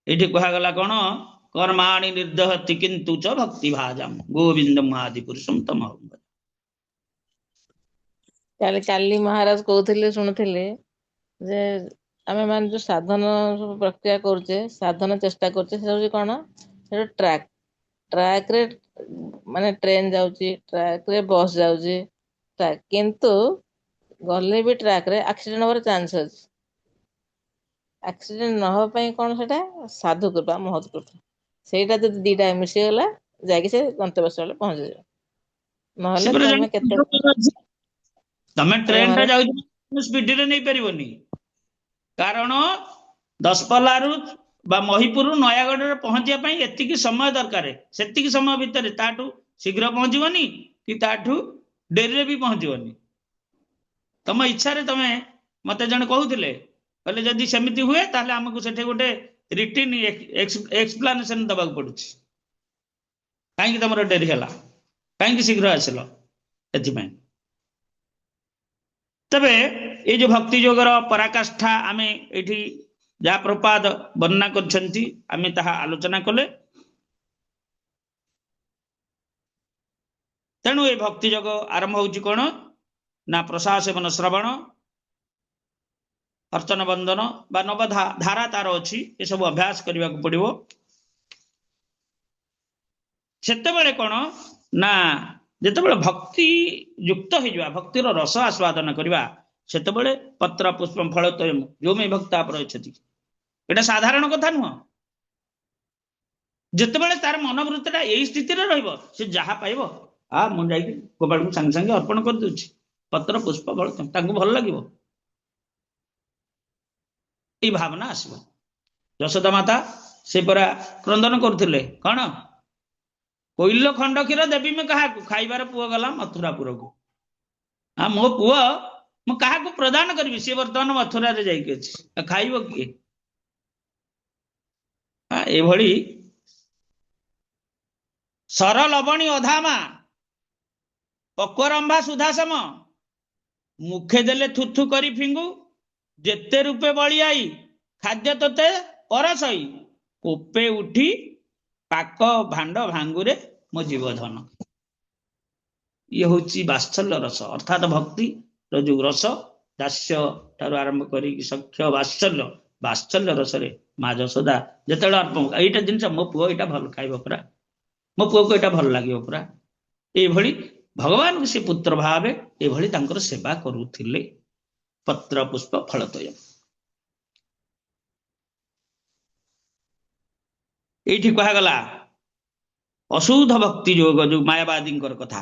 ଏଠି କୁହାଗଲା କଣ? କର୍ମାଣି ନିର୍ଦହତି କିନ୍ତୁ ଚ ଭକ୍ତି ଭାଜମ୍ ଗୋବିନ୍ଦମ୍ ଆଦି ପୁରୁଷମ୍ ତମଃ। କାଲି ମହାରାଜ କହୁଥିଲେ, ଶୁଣୁଥିଲେ ଯେ ଆମେ ମାନେ ଯୋଉ ସାଧନ ସବୁ ପ୍ରକ୍ରିୟା କରୁଛେ, ସାଧନ ଚେଷ୍ଟା କରୁଛେ, ସେ ହଉଛି କଣ? ସେ ଟ୍ରାକ ରେ ମାନେ ଟ୍ରେନ ଯାଉଛି, ଟ୍ରାକ ରେ ବସ୍ ଯାଉଛି, କିନ୍ତୁ ଗଲେ ବି ଟ୍ରାକ ରେ ଆକ୍ସିଡେଣ୍ଟ ହବାର ଚାନ୍ସ ଅଛି। ଆକ୍ସିଡେଣ୍ଟ ନହବା ପାଇଁ କଣ? ସେଟା ସାଧୁ କୃପା, ମହତ କୃପା। ସେଇଟା ଯଦି ଦିଟା ମିଶିଗଲା, ଯାଇକି ସେ ଗନ୍ତବ୍ୟସ୍ଥଳରେ ପହଞ୍ଚିଯିବ। ନହେଲେ ତମେ କେତେ ତମେ ଆଜ୍ଞା ଟ୍ରେନ ଟା ମହାରାଜ। ଯାଉଛ, ସ୍ପିଡରେ ନେଇପାରିବନି, କାରଣ ଦଶପଲ୍ଲାରୁ ବା ମହିପୁରରୁ ନୟାଗଡ଼ରେ ପହଞ୍ଚିବା ପାଇଁ ଏତିକି ସମୟ ଦରକାର। ସେତିକି ସମୟ ଭିତରେ ତାଠୁ ଶୀଘ୍ର ପହଞ୍ଚିବନି କି ତାଠୁ ଡେରିରେ ବି ପହଞ୍ଚିବନି। ତମ ଇଚ୍ଛାରେ ତମେ, ମତେ ଜଣେ କହୁଥିଲେ, କହିଲେ ଯଦି ସେମିତି ହୁଏ ତାହେଲେ ଆମକୁ ସେଠି ଗୋଟେ ରିଟିନ୍ ଏକ୍ସପ୍ଲାନେସନ ଦବାକୁ ପଡୁଛି, କାହିଁକି ତମର ଡେରି ହେଲା, କାହିଁକି ଶୀଘ୍ର ଆସିଲ, ଏଥିପାଇଁ। ତେବେ ଏଇ ଯୋଉ ଭକ୍ତି ଯୋଗର ପରାକାଷ୍ଠା ଆମେ ଏଇଠି ଯାହା ପ୍ରପାଦ ବର୍ଣ୍ଣନା କରିଛନ୍ତି, ଆମେ ତାହା ଆଲୋଚନା କଲେ। ତେଣୁ ଏ ଭକ୍ତି ଯୋଗ ଆରମ୍ଭ ହଉଛି କଣ ନା ପ୍ରସାଦ ସେବନ ଶ୍ରବଣ, ଅର୍ଚ୍ଚନ ବନ୍ଦନ ବା ଧାରା ତାର ଅଛି, ଏସବୁ ଅଭ୍ୟାସ କରିବାକୁ ପଡିବ। ସେତେବେଳେ କଣ ନା ଯେତେବେଳେ ଭକ୍ତି ଯୁକ୍ତ ହେଇଯିବା, ଭକ୍ତିର ରସ ଆସ୍ୱାଦନ କରିବା, ସେତେବେଳେ ପତ୍ର ପୁଷ୍ପ ଫଳ ତୋୟମ୍ ଯୋଉମେ ଭକ୍ତା ପ୍ରୟଚ୍ଛତି, ଏଇଟା ସାଧାରଣ କଥା ନୁହଁ। ଯେତେବେଳେ ତାର ମନୋବୃତ୍ତିଟା ଏଇ ସ୍ଥିତିରେ ରହିବ, ସେ ଯାହା ପାଇବ ମୁଁ ଯାଇକି ଗୋପାଳକୁ ସାଙ୍ଗେ ସାଙ୍ଗେ ଅର୍ପଣ କରିଦଉଛି, ପତ୍ର ପୁଷ୍ପ ଫଳ ତାଙ୍କୁ ଭଲ ଲାଗିବ, ଏଇ ଭାବନା ଆସିବ। ଯଶୋଦା ମାତା ସେ ପରା କ୍ରନ୍ଦନ କରୁଥିଲେ, କଣ କୋଇଲ ଖଣ୍ଡ କ୍ଷୀର ଦେବି ମୁଁ କାହାକୁ, ଖାଇବାର ପୁଅ ଗଲା ମଥୁରାପୁରକୁ। ମୋ ପୁଅ ମୁଁ କାହାକୁ ପ୍ରଦାନ କରିବି, ସିଏ ବର୍ତ୍ତମାନ ମଥୁରାରେ ଯାଇକି ଅଛି, ଖାଇବ କିଏ? ଏଭଳି ସର ଲବଣୀ ଅଧାମା ପକ୍ୱରମ୍ଭା ସୁଧାସମ, ମୁଖେ ଦେଲେ ଥୁଥୁ କରି ଫିଙ୍ଗୁ, ଯେତେ ରୂପେ ବଳିଆଇ ଖାଦ୍ୟ ତୋତେ ପରସଇ, କୋପେ ଉଠି ପାକ ଭାଣ୍ଡ ଭାଙ୍ଗୁରେ ମୋ ଜୀବଧନ। ଇଏ ହଉଛି ବାତ୍ସଲ୍ୟ ରସ, ଅର୍ଥାତ୍ ଭକ୍ତିର ଯୋଉ ରସ, ଦାସ୍ୟ ଠାରୁ ଆରମ୍ଭ କରିକି ସଖ୍ୟ ବାତ୍ସଲ୍ୟ ରସରେ ମା ଯଶୋଦା ଯେତେବେଳେ ଏଇଟା ଜିନିଷ ମୋ ପୁଅ ଏଇଟା ଭଲ ଖାଇବ ପୁରା, ମୋ ପୁଅକୁ ଏଇଟା ଭଲ ଲାଗିବ ପୁରା, ଏଇଭଳି ଭଗବାନଙ୍କୁ ସେ ପୁତ୍ର ଭାବେ ଏଭଳି ତାଙ୍କର ସେବା କରୁଥିଲେ। ପତ୍ର ପୁଷ୍ପ ଫଳ ତୋୟମ୍। ଏଇଠି କୁହାଗଲା ଅଶୁଦ୍ଧ ଭକ୍ତି ଯୋଗ, ଯୋଉ ମାୟାବାଦୀଙ୍କର କଥା,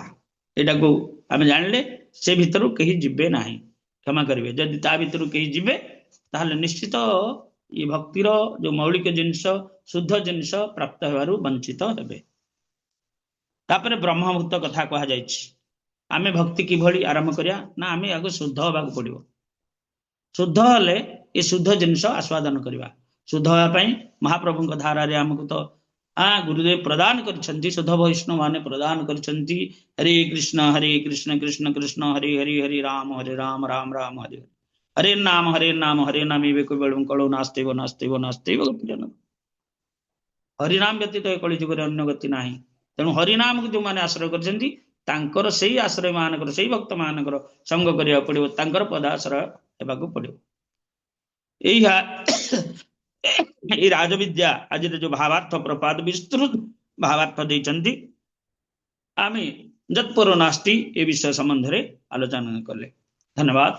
ଏଇଟାକୁ ଆମେ ଜାଣିଲେ ସେ ଭିତରୁ କେହି ଯିବେ ନାହିଁ, କ୍ଷମା କରିବେ। ଯଦି ତା ଭିତରୁ କେହି ଯିବେ ତାହେଲେ ନିଶ୍ଚିତ ଏ ଭକ୍ତିର ଯୋଉ ମୌଳିକ ଜିନିଷ, ଶୁଦ୍ଧ ଜିନିଷ ପ୍ରାପ୍ତ ହେବାରୁ ବଞ୍ଚିତ ହେବେ। ତାପରେ ବ୍ରହ୍ମଭୂତ କଥା କୁହାଯାଇଛି। ଆମେ ଭକ୍ତି କିଭଳି ଆରମ୍ଭ କରିବା ନା, ଆମେ ଆଗ ଶୁଦ୍ଧ ହେବାକୁ ପଡିବ। ଶୁଦ୍ଧ ହେଲେ ଏ ଶୁଦ୍ଧ ଜିନିଷ ଆସ୍ୱାଦନ କରିବା। ଶୁଦ୍ଧ ହେବା ପାଇଁ ମହାପ୍ରଭୁଙ୍କ ଧାରାରେ ଆମକୁ ତ ଗୁରୁଦେବ ପ୍ରଦାନ କରିଛନ୍ତି, ଶୁଦ୍ଧ ବୈଷ୍ଣବ ମାନେ ପ୍ରଦାନ କରିଛନ୍ତି। ହରେ କୃଷ୍ଣ କୃଷ୍ଣ କୃଷ୍ଣ ହରେ ହରେ, ହରେ ରାମ ରାମ ରାମ ହରେ ହରେ ନାମ ହରେ ନାମ କଳୁ ନାସ୍ତେବ ନାସ୍ତେବ ନାସ୍ତେବ ଗତିଜନ। ହରିନାମ ବ୍ୟତୀତ ଏ କଳି ଯୁଗରେ ଅନ୍ୟ ଗତି ନାହିଁ। ତେଣୁ ହରିନାମକୁ ଯୋଉମାନେ ଆଶ୍ରୟ କରିଛନ୍ତି ତାଙ୍କର ସେଇ ଆଶ୍ରୟ ମାନଙ୍କର, ସେଇ ଭକ୍ତ ମାନଙ୍କର ସଙ୍ଗ କରିବାକୁ ପଡିବ, ତାଙ୍କର ପଦାଶ୍ରୟ ହେବାକୁ ପଡିବ। ଏଇ ରାଜବିଦ୍ୟା ଆଜିର ଯୋଉ ଭାବାର୍ଥ ପ୍ରପାତ ବିସ୍ତୃତ ଭାବାର୍ଥ ଦେଇଛନ୍ତି, ଆମେ ଯତ୍ପର ନାସ୍ତି ଏ ବିଷୟ ସମ୍ବନ୍ଧରେ ଆଲୋଚନା କଲେ। ଧନ୍ୟବାଦ।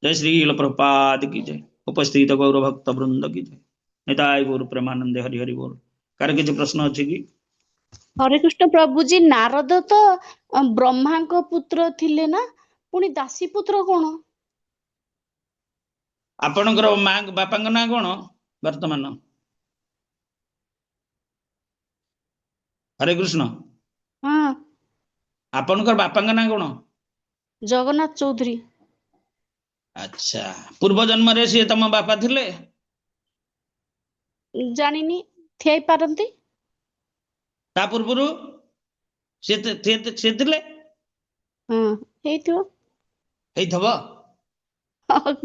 ଜୟ ଶ୍ରୀ ପ୍ରପାତ की जय। उपस्थित गौर भक्त वृंद की जय। निताय गौर प्रेमानंदे हरि हरि बोल। कार किसी प्रश्न अच्छी कि? हरे कृष्ण प्रभुजी, नारद तो ब्रह्माଙ୍କ पुत्र थिले ना, पुणी दासी पुत्र कोण? आपणकर मां बापाଙ୍କ ନାଁ कोण वर्तमान? हरे कृष्ण। हाँ, आपणकर बापाଙ୍କ ନାଁ कोण? जगन्नाथ चौधरी। अच्छा, पूर्व जन्म रे सी तम बापा थिले? जानिनी, थेई पारंती। ता पूर्वरु से थिले? हाँ, हेइथियो। हेइथबो?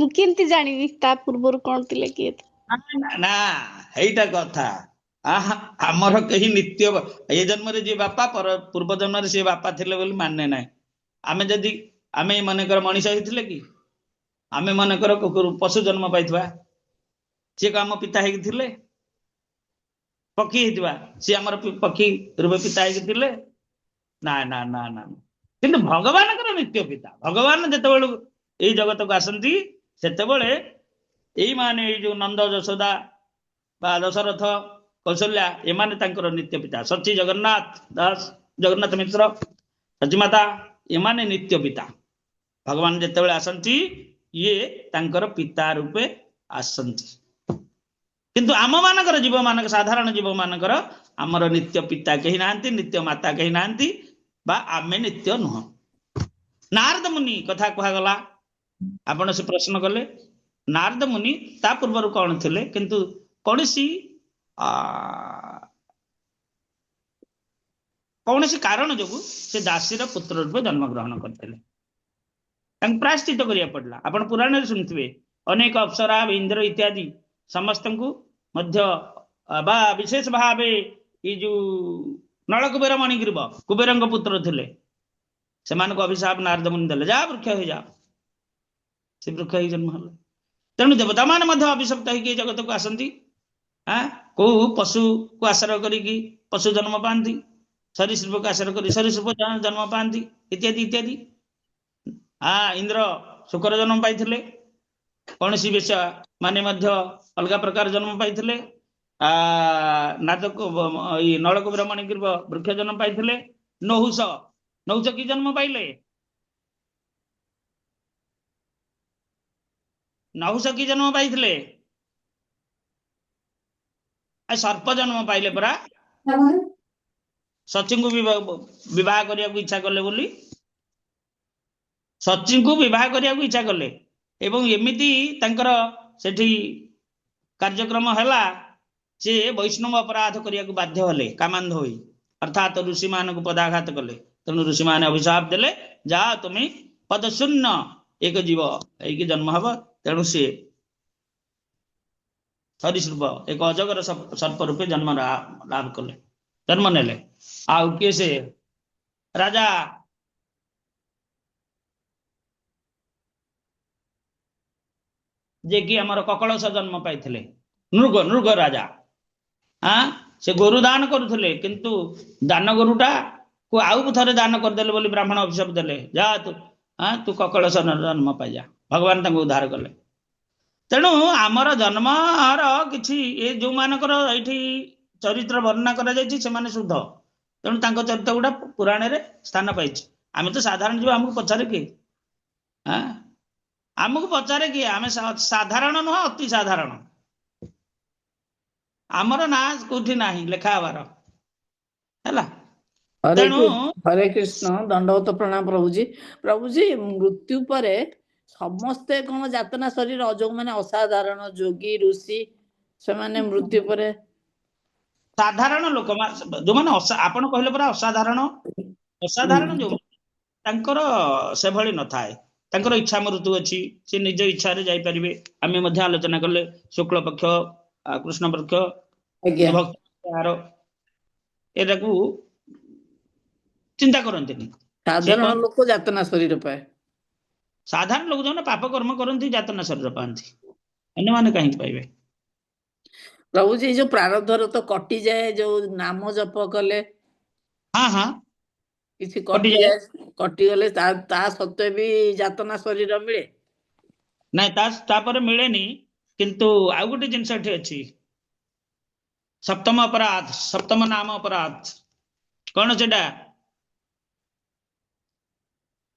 केमती जानिबी ता पूर्वरु कोन थिले किए? ना हेइटा कथा। आमर कहीं नित्य ए जन्म रे जे बापा पर पूर्व जन्म रे से बापा थिले बोली माने नाही। आमे जदी आमे मनकर मनीष हेइथिले कि? आमे मनकर पशु जन्म पाइथबा, से आम पिता हेकि थिले? पक्षी हेइथबा, से आमर पक्षी रूपे पिता हेकि थिले? ना ना ना ना। किंतु भगवानकर नित्य पिता, भगवान जेतेबेले एई जगत को आसंती सेतेबेले एई माने एई जो नंद यशोदा बा दशरथ कौशल्या एमाने तांकर नित्य पिता। सची जगन्नाथ दास, जगन्नाथ मिश्र, सची माता एमाने नित्य पिता। भगवान जेतेबेले आसंती ये तांकर पिता रूपे आसंती। किंतु आम मानकर जीव मानक, साधारण जीव मानकर आमर नित्य पिता कहीं नांती, नित्य माता कहीं नांती, बा आमे नित्य नुह। नारद मुनि कथा कहगला, आपण से प्रश्न कले। नारद मुनि ता पूर्वर कौन थिले, किंतु कौनसी कौनसी कारण जोगु से दासीर पुत्र रूपे जन्म ग्रहण करते, प्रायश्चित करिया पड़ला। आपण पुराण शुणुथिबे, अनेक अप्सरा इंद्र इत्यादि समस्त को मध्य बा विशेष भावे ये जो नलकुबेर मणिग्रीव कुबेरंग पुत्र थिले, सेमानको अभिशाप नारद मुनि देले, जा वृक्ष हो जा, से वृक्ष ही जन्म हले। तेणु देवता मान मध्य अभिशप्त होइके जगत को आसंती। को पशु को आश्रय करिकी पशु जन्म पाती, ସରୀସୃପକୁ ଆଶ୍ରୟ କରି ସରୀସୃପ ଜନ୍ମ ପାଆନ୍ତି ଇତ୍ୟାଦି ଇତ୍ୟାଦି। ଇନ୍ଦ୍ର ଶୁକର ଜନ୍ମ ପାଇଥିଲେ, କୌଣସି ବେଶ ମାନେ ମଧ୍ୟ ଅଲଗା ପ୍ରକାର ଜନ୍ମ ପାଇଥିଲେ। ନାଦକ ନଳକୂବର ମଣିଗ୍ରୀବ ବୃକ୍ଷ ଜନ୍ମ ପାଇଥିଲେ। ନହୁଷ ନହୁଷ କି ଜନ୍ମ ପାଇଲେ? ନହୁଷ କି ଜନ୍ମ ପାଇଥିଲେ? ସର୍ପ ଜନ୍ମ ପାଇଲେ ପରା, ସଚିଙ୍କୁ ବିବାହ କରିବାକୁ ଇଚ୍ଛା କଲେ ବୋଲି, ସଚିଙ୍କୁ ବିବାହ କରିବାକୁ ଇଚ୍ଛା କଲେ ଏବଂ ଏମିତି ତାଙ୍କର ସେଠି କାର୍ଯ୍ୟକ୍ରମ ହେଲା ଯେ ବୈଷ୍ଣବ ଅପରାଧ କରିବାକୁ ବାଧ୍ୟ ହେଲେ କାମାନ୍ଧ ହୋଇ, ଅର୍ଥାତ୍ ଋଷି ମାନଙ୍କୁ ପଦାଘାତ କଲେ। ତେଣୁ ଋଷି ମାନେ ଅଭିଶାପ ଦେଲେ, ଯାହା ତୁମେ ପଦଶୂନ୍ୟ ଏକ ଜୀବ ହେଇକି ଜନ୍ମ ହବ। ତେଣୁ ସିଏ ସରୀସୃପ ଏକ ଅଜଗର ସର୍ପ ରୂପେ ଜନ୍ମ ଲାଭ କଲେ, ଜନ୍ମ ନେଲେ। ଆଉ କିଏ ସେ? ରାଜା ଯେ କି ଆମର କକଳସ ଜନ୍ମ ପାଇଥିଲେ, ନୃଗ ରାଜା। ସେ ଗୋରୁ ଦାନ କରୁଥିଲେ, କିନ୍ତୁ ଦାନ ଗୋରୁଟା କୁ ଆଉ ଥରେ ଦାନ କରିଦେଲେ ବୋଲି ବ୍ରାହ୍ମଣ ଅଭିଶାପ ଦେଲେ, ଯା ତୁ କକଳସ ଜନ୍ମ ପାଇଯା। ଭଗବାନ ତାଙ୍କୁ ଉଦ୍ଧାର କଲେ। ତେଣୁ ଆମର ଜନ୍ମର କିଛି ଯୋଉମାନଙ୍କର ଏଇଠି ଚରିତ୍ର ବର୍ଣ୍ଣନା କରାଯାଇଛି ସେମାନେ ଶୁଦ୍ଧ, ତେଣୁ ତାଙ୍କ ଚରିତ୍ର ଗୁଡା ପୁରାଣରେ ସ୍ଥାନ ପାଇଛି। ଆମେ ତ ସାଧାରଣ ଯିବା, ଆମକୁ ପଚାରେ କିଏ? ଆମକୁ ପଚାରେ କିଏ? ଆମେ ସାଧାରଣ ନୁହଁ, ଅତି ସାଧାରଣ। ଆମର ନାଁ କୋଉଠି ନାହିଁ ଲେଖା ହବାର ହେଲା। ହରେ କୃଷ୍ଣ, ଦଣ୍ଡବତ ପ୍ରଣାମ ପ୍ରଭୁଜୀ। ପ୍ରଭୁଜୀ, ମୃତ୍ୟୁ ପରେ ସମସ୍ତେ କଣ ଯାତନା ଶରୀର, ଯୋଉମାନେ ଅସାଧାରଣ ଯୋଗୀ ଋଷି ସେମାନେ ମୃତ୍ୟୁ ପରେ ସାଧାରଣ ଲୋକ ଯୋଉମାନେ ଆପଣ କହିଲେ ପରା ଅସାଧାରଣ ଯୋଉ ତାଙ୍କର ସେଭଳି ନଥାଏ, ତାଙ୍କର ଇଚ୍ଛା ମୃତ୍ୟୁ ଅଛି, ସେ ନିଜ ଇଚ୍ଛାରେ ଯାଇପାରିବେ। ଆମେ ମଧ୍ୟ ଆଲୋଚନା କଲେ ଶୁକ୍ଳ ପକ୍ଷ, କୃଷ୍ଣ ପକ୍ଷ, ଭକ୍ତ ଏଟାକୁ ଚିନ୍ତା କରନ୍ତିନି। ସାଧାରଣ ଲୋକ ଯାତନା ଶରୀର ପାଏ। ସାଧାରଣ ଲୋକ ଯୋଉମାନେ ପାପ କର୍ମ କରନ୍ତି ଯାତନା ଶରୀର ପାଆନ୍ତି, ଅନ୍ୟମାନେ କାହିଁକି ପାଇବେ? ପ୍ରଭୁଜୀ, ଯୋଉ ପ୍ରାରବ୍ଧର ତ କଟିଯାଏ, ଯୋଉ ନାମ ଜପ କଲେ କିଛି କଟିଗଲେ ତା ସତ୍ତ୍ୱେ ବି ଯାତନା ଶରୀର ମିଳେ? ନାଇଁ, ତାପରେ ମିଳେନି। କିନ୍ତୁ ଆଉ ଗୋଟେ ଜିନିଷ ଏଠି ଅଛି, ସପ୍ତମ ଅପରାଧ, ସପ୍ତମ ନାମ ଅପରାଧ। କଣ ସେଟା?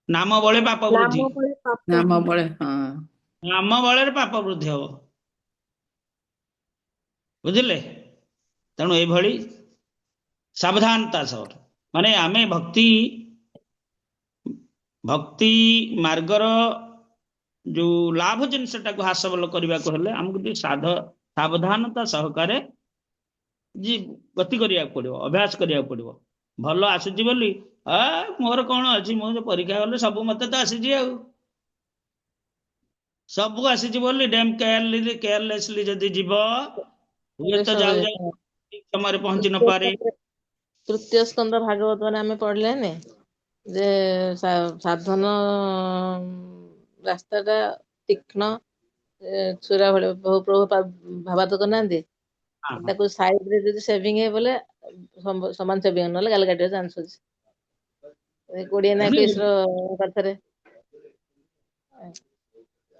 ନାମ ବଳେ ପାପ ବୃଦ୍ଧି। ନାମ ବଳରେ ପାପ ବୃଦ୍ଧି ହବ, ବୁଝିଲେ? ତେଣୁ ଏଇଭଳି ସାବଧାନତା ସହ, ମାନେ ଆମେ ଭକ୍ତି ମାର୍ଗର ଯୋଉ ଲାଭ ଜିନିଷଟାକୁ ହାସଲ କରିବାକୁ ହେଲେ ଆମକୁ ଟିକେ ସାବଧାନତା ସହକାରେ ଗତି କରିବାକୁ ପଡିବ, ଅଭ୍ୟାସ କରିବାକୁ ପଡିବ। ଭଲ ଆସୁଛି ବୋଲି ମୋର କଣ ଅଛି, ମୁଁ ଯୋଉ ପରୀକ୍ଷା ଗଲେ ସବୁ ମତେ ତ ଆସିଛି, ଆଉ ସବୁ ଆସିଛି ବୋଲି କେୟାରଲେସଲି ଯଦି ଯିବ, ହୁଏତ ଯାଉ ସମୟରେ ପହଞ୍ଚି ନପାରେ। ତୃତୀୟ ସ୍କନ୍ଦ ଭାଗବତ ମାନେ ଆମେ ପଢିଲେନି ଯେ ସାଧନ ରାସ୍ତାଟା ତୀକ୍ଷ୍ଣ ଛୁରା ଭଳି ପ୍ରଭୁ ଭାବାତ କରିନାହାନ୍ତି, ତାକୁ ସାଇଡରେ ଯଦି ସେଭିଂ ହେଇ ବୋଲେ ସମାନ ସେଭିଂ, ନହେଲେ ଗାଲ କାଟିବା ଚାନ୍ସ ଅଛି। 20 ନା 21 ର କଥାରେ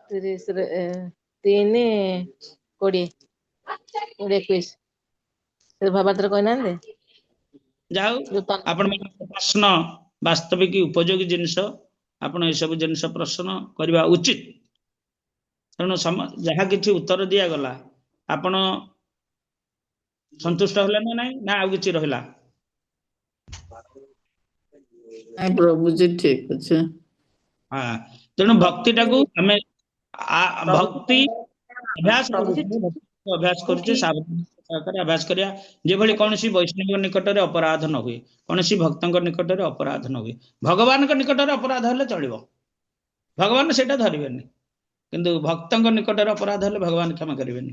30 3-20-21 ଭାବାତରେ କହିନାହାନ୍ତି। ଯାଉ ଆପଣ ପ୍ରଶ୍ନ ବାସ୍ତବିକ ଉପଯୋଗୀ ଜିନିଷ, ଆପଣ ଏସବୁ ଜିନିଷ ପ୍ରଶ୍ନ କରିବା ଉଚିତ। ତେଣୁ ଯାହା କିଛି ଉତ୍ତର ଦିଆଗଲା ଆପଣ ସନ୍ତୁଷ୍ଟ ହେଲେ ନା ନାଇଁ, ନା ଆଉ କିଛି ରହିଲା? ଠିକ ଅଛି। ତେଣୁ ଭକ୍ତିଟାକୁ ଆମେ ଭକ୍ତି ଅଭ୍ୟାସ କରୁଛେ, ସାବଧାନତା ଅଭ୍ୟାସ କରିବା, ଯେଭଳି କୌଣସି ବୈଷ୍ଣବ ନିକଟରେ ଅପରାଧ ନ ହୁଏ, କୌଣସି ଭକ୍ତଙ୍କ ନିକଟରେ ଅପରାଧ ନ ହୁଏ। ଭଗବାନଙ୍କ ନିକଟରେ ଅପରାଧ ହେଲେ ଚଳିବ, ଭଗବାନ ସେଇଟା ଧରିବେନି, କିନ୍ତୁ ଭକ୍ତଙ୍କ ନିକଟରେ ଅପରାଧ ହେଲେ ଭଗବାନ କ୍ଷମା କରିବେନି।